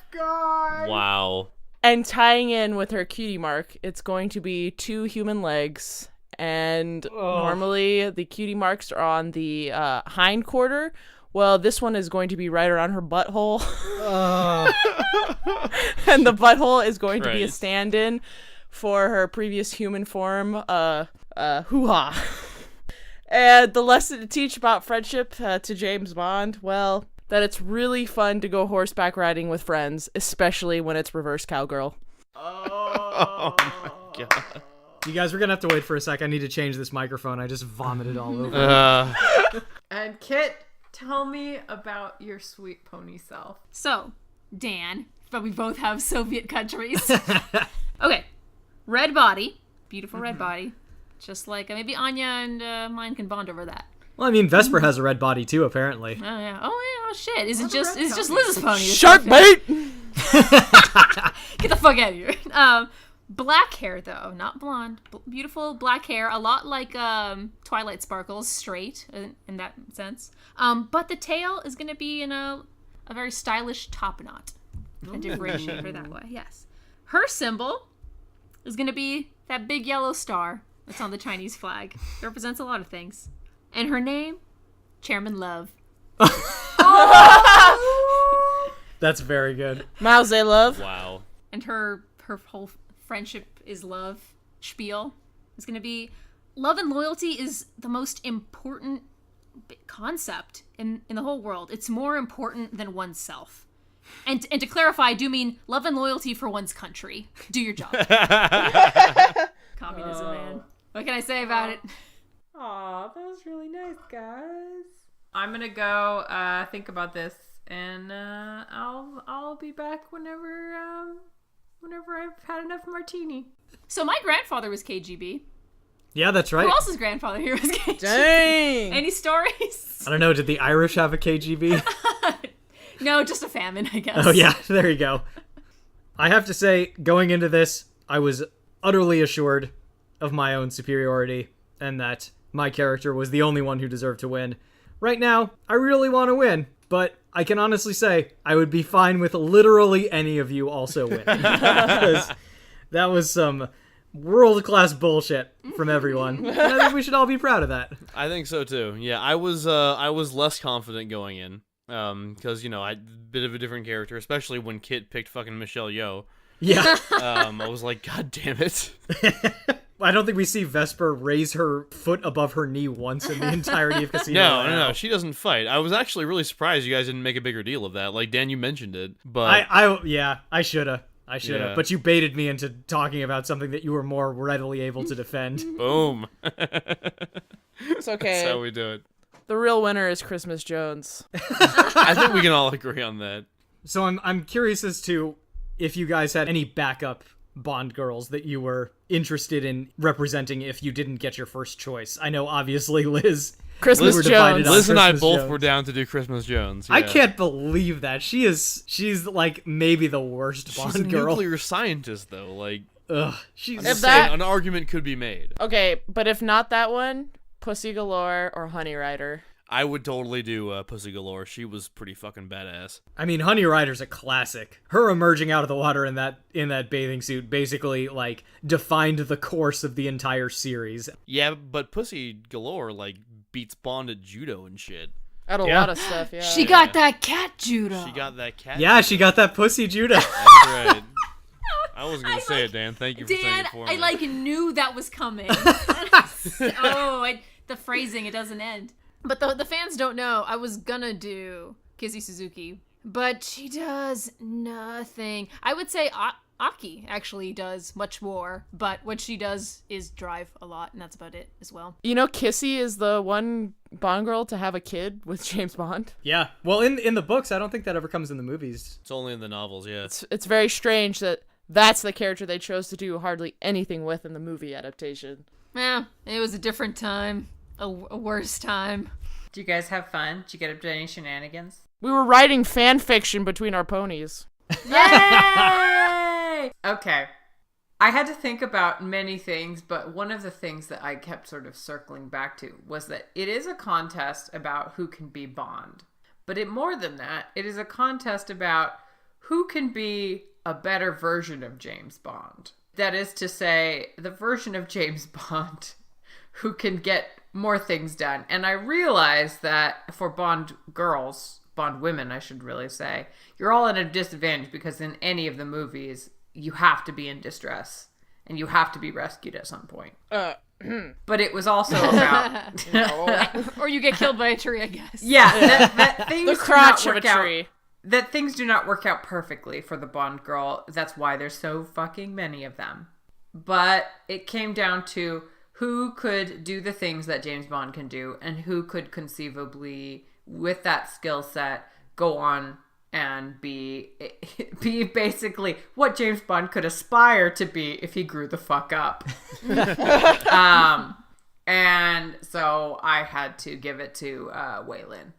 God. Wow. And tying in with her cutie mark, it's going to be 2 human legs. And normally the cutie marks are on the hind quarter, Well, this one is going to be right around her butthole. And the butthole is going to be a Christ. stand-in for her previous human form, hoo-ha. And the lesson to teach about friendship to James Bond, well, that it's really fun to go horseback riding with friends, especially when it's reverse cowgirl. Oh my god. You guys, we're gonna have to wait for a sec. I need to change this microphone. I just vomited all over. And Kit, tell me about your sweet pony self. So, Dan, but we both have Soviet countries. Okay, red body, beautiful red body, just like maybe Anya and mine can bond over that. Well, I mean, Vesper has a red body too, apparently. Oh yeah, oh shit! Is it just red it's just pony. Liz's pony? It's Shark okay. bait! Get the fuck out of here. Black hair though, not blonde. Beautiful black hair, a lot like Twilight Sparkles, straight in that sense. But the tail is gonna be in a very stylish top knot. I differentiate her that way. Yes. Her symbol is gonna be that big yellow star that's on the Chinese flag. It represents a lot of things. And her name, Chairman Love. That's very good. Mao Zedong love. Wow. And her whole friendship is love spiel is going to be love and loyalty is the most important concept in the whole world. It's more important than oneself. And to clarify, I do mean love and loyalty for one's country. Do your job. Communism, man. What can I say about it? Aw, that was really nice, guys. I'm gonna go think about this, and I'll be back whenever I've had enough martini. So my grandfather was KGB. Yeah, that's right. Who else's grandfather here was KGB? Dang! Any stories? I don't know, did the Irish have a KGB? No, just a famine, I guess. Oh yeah, there you go. I have to say, going into this, I was utterly assured of my own superiority, and that my character was the only one who deserved to win. Right now, I really want to win, but I can honestly say I would be fine with literally any of you also winning. Because that was some world-class bullshit from everyone. And I think we should all be proud of that. I think so too. Yeah, I was less confident going in. Because, I bit of a different character, especially when Kit picked fucking Michelle Yeoh. Yeah. I was like, God damn it. I don't think we see Vesper raise her foot above her knee once in the entirety of Casino Royale. No, she doesn't fight. I was actually really surprised you guys didn't make a bigger deal of that. Like, Dan, you mentioned it, but... I should've. Yeah. But you baited me into talking about something that you were more readily able to defend. Boom. It's okay. That's how we do it. The real winner is Christmas Jones. I think we can all agree on that. So I'm curious as to if you guys had any backup Bond girls that you were interested in representing if you didn't get your first choice. I know, obviously, Liz. Christmas we were divided Jones. on Liz and I Christmas both Jones. were down to do Christmas Jones. I yeah. can't believe that. She's like maybe the worst Bond She's a girl. nuclear scientist, though. Like, Ugh, she's I'm If just that- saying, an argument could be made. Okay, but if not that one, Pussy Galore or Honey Rider. I would totally do Pussy Galore. She was pretty fucking badass. I mean, Honey Rider's a classic. Her emerging out of the water in that bathing suit basically like defined the course of the entire series. Yeah, but Pussy Galore, like, beats Bond at judo and shit. At a Yeah. lot of stuff, yeah. She got that cat judo. She got that cat. Yeah, she got that pussy judo. That's right. I wasn't gonna say it, Dan. Thank you for saying Dan, it for I me. knew that was coming. The phrasing, it doesn't end. But the fans don't know. I was gonna do Kizzy Suzuki, but she does nothing. I would say Aki actually does much more, but what she does is drive a lot, and that's about it as well. You know, Kissy is the one Bond girl to have a kid with James Bond. Yeah. Well, in the books, I don't think that ever comes in the movies. It's only in the novels, yeah. It's very strange that that's the character they chose to do hardly anything with in the movie adaptation. Yeah, it was a different time. A worse time. Do you guys have fun? Did you get up to any shenanigans? We were writing fan fiction between our ponies. Yay! Okay. I had to think about many things, but one of the things that I kept sort of circling back to was that it is a contest about who can be Bond. But more than that, it is a contest about who can be a better version of James Bond. That is to say, the version of James Bond who can get more things done. And I realized that for Bond girls, Bond women, I should really say, you're all at a disadvantage because in any of the movies, you have to be in distress and you have to be rescued at some point. But it was also about... Or you get killed by a tree, I guess. Yeah, that things The do crotch not of a work out. tree. That things do not work out perfectly for the Bond girl. That's why there's so fucking many of them. But it came down to who could do the things that James Bond can do and who could conceivably, with that skill set, go on and be basically what James Bond could aspire to be if he grew the fuck up. And so I had to give it to Wei Lin.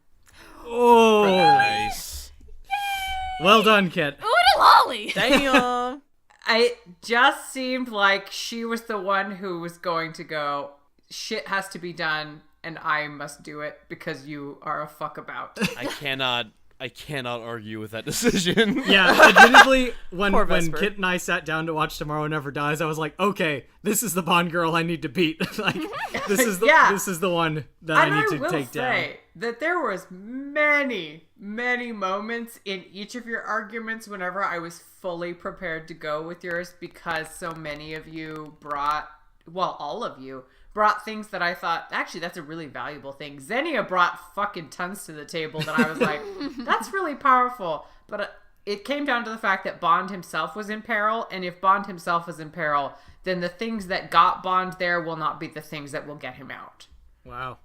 Oh, Nice. well done, Kit. Oodle lolly! Damn. It just seemed like she was the one who was going to go, shit has to be done and I must do it because you are a fuck about. I cannot argue with that decision. Yeah, admittedly, when Poor Vesper. Kit and I sat down to watch Tomorrow Never Dies, I was like, okay, this is the Bond girl I need to beat. Like, this is the one that I need to take down. Say that there was many moments in each of your arguments whenever I was fully prepared to go with yours because so many of you all of you brought things that I thought, actually, that's a really valuable thing. Xenia brought fucking tons to the table that I was like, that's really powerful. But it came down to the fact that Bond himself was in peril, and if Bond himself is in peril, then the things that got Bond there will not be the things that will get him out. Wow.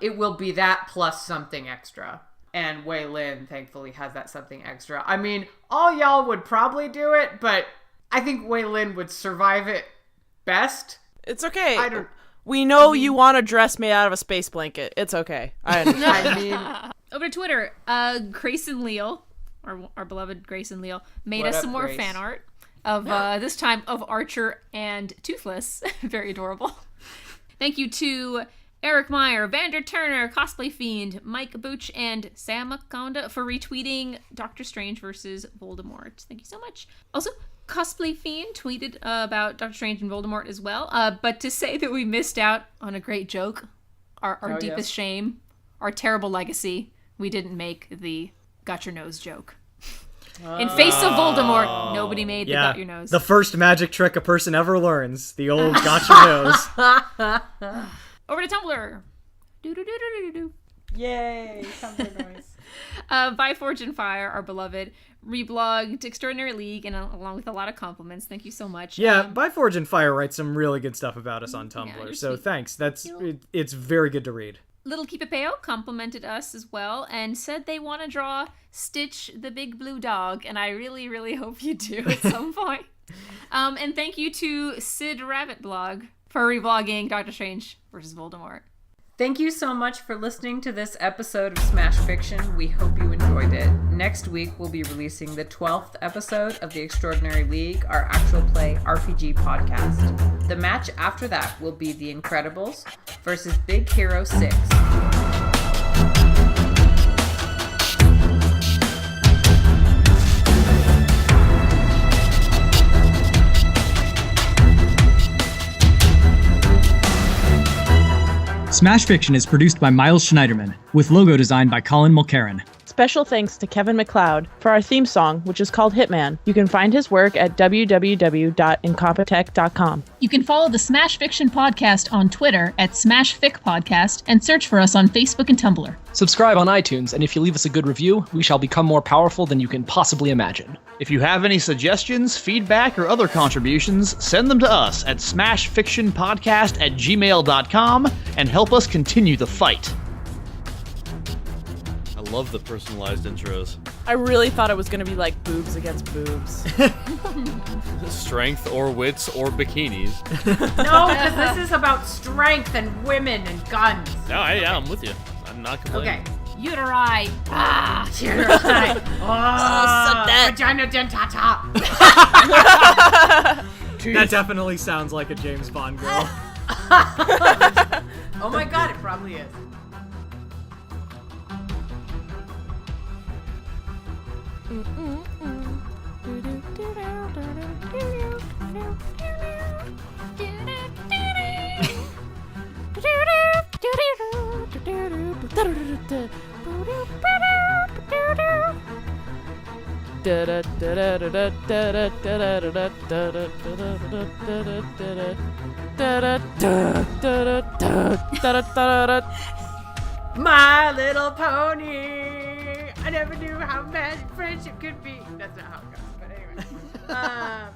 It will be that plus something extra. And Wei Lin, thankfully, has that something extra. I mean, all y'all would probably do it, but I think Wei Lin would survive it best. It's okay. We know you want a dress made out of a space blanket. It's okay. I understand. I mean, Over to Twitter, Grayson Leal, our beloved Grayson Leal, made What us up, some more Grace? fan art of this time of Archer and Toothless. Very adorable. Thank you to Eric Meyer, Vander Turner, Cosplay Fiend, Mike Booch, and Sam Makonda for retweeting Doctor Strange versus Voldemort. Thank you so much. Also, Cosplay Fiend tweeted about Doctor Strange and Voldemort as well. But to say that we missed out on a great joke, our deepest shame, our terrible legacy, we didn't make the got your nose joke. In face of Voldemort, nobody made the got your nose. The first magic trick a person ever learns. The old got your nose. Over to Tumblr. Do-do-do-do-do-do. yay, Tumblr noise. By Fortune Fire, our beloved, reblogged Extraordinary League, and along with a lot of compliments. Thank you so much. Yeah, By Forge and Fire writes some really good stuff about us on Tumblr, you're so sweet. thanks. It's very good to read. Little Kipapeo complimented us as well and said they want to draw Stitch the Big Blue Dog, and I really, really hope you do at some point. And thank you to Sid Rabbit Blog for reblogging Doctor Strange versus Voldemort. Thank you so much for listening to this episode of Smash Fiction. We hope you enjoyed it. Next week, we'll be releasing the 12th episode of The Extraordinary League, our actual play RPG podcast. The match after that will be The Incredibles versus Big Hero 6. Smash Fiction is produced by Miles Schneiderman, with logo designed by Colin Mulcairn. Special thanks to Kevin MacLeod for our theme song, which is called Hitman. You can find his work at www.incompetech.com. You can follow the Smash Fiction podcast on Twitter at SmashFicPodcast and search for us on Facebook and Tumblr. Subscribe on iTunes, and if you leave us a good review, we shall become more powerful than you can possibly imagine. If you have any suggestions, feedback, or other contributions, send them to us at smashfictionpodcast@gmail.com and help us continue the fight. I love the personalized intros. I really thought it was going to be like boobs against boobs. Strength or wits or bikinis. No, because this is about strength and women and guns. No, I'm with you. I'm not complaining. Okay. Uteri. Uteri. suck that. Vagina dentata. That definitely sounds like a James Bond girl. Oh my god, it probably is. My Little Pony. I never knew how bad friendship could be. That's not how it goes, but anyway.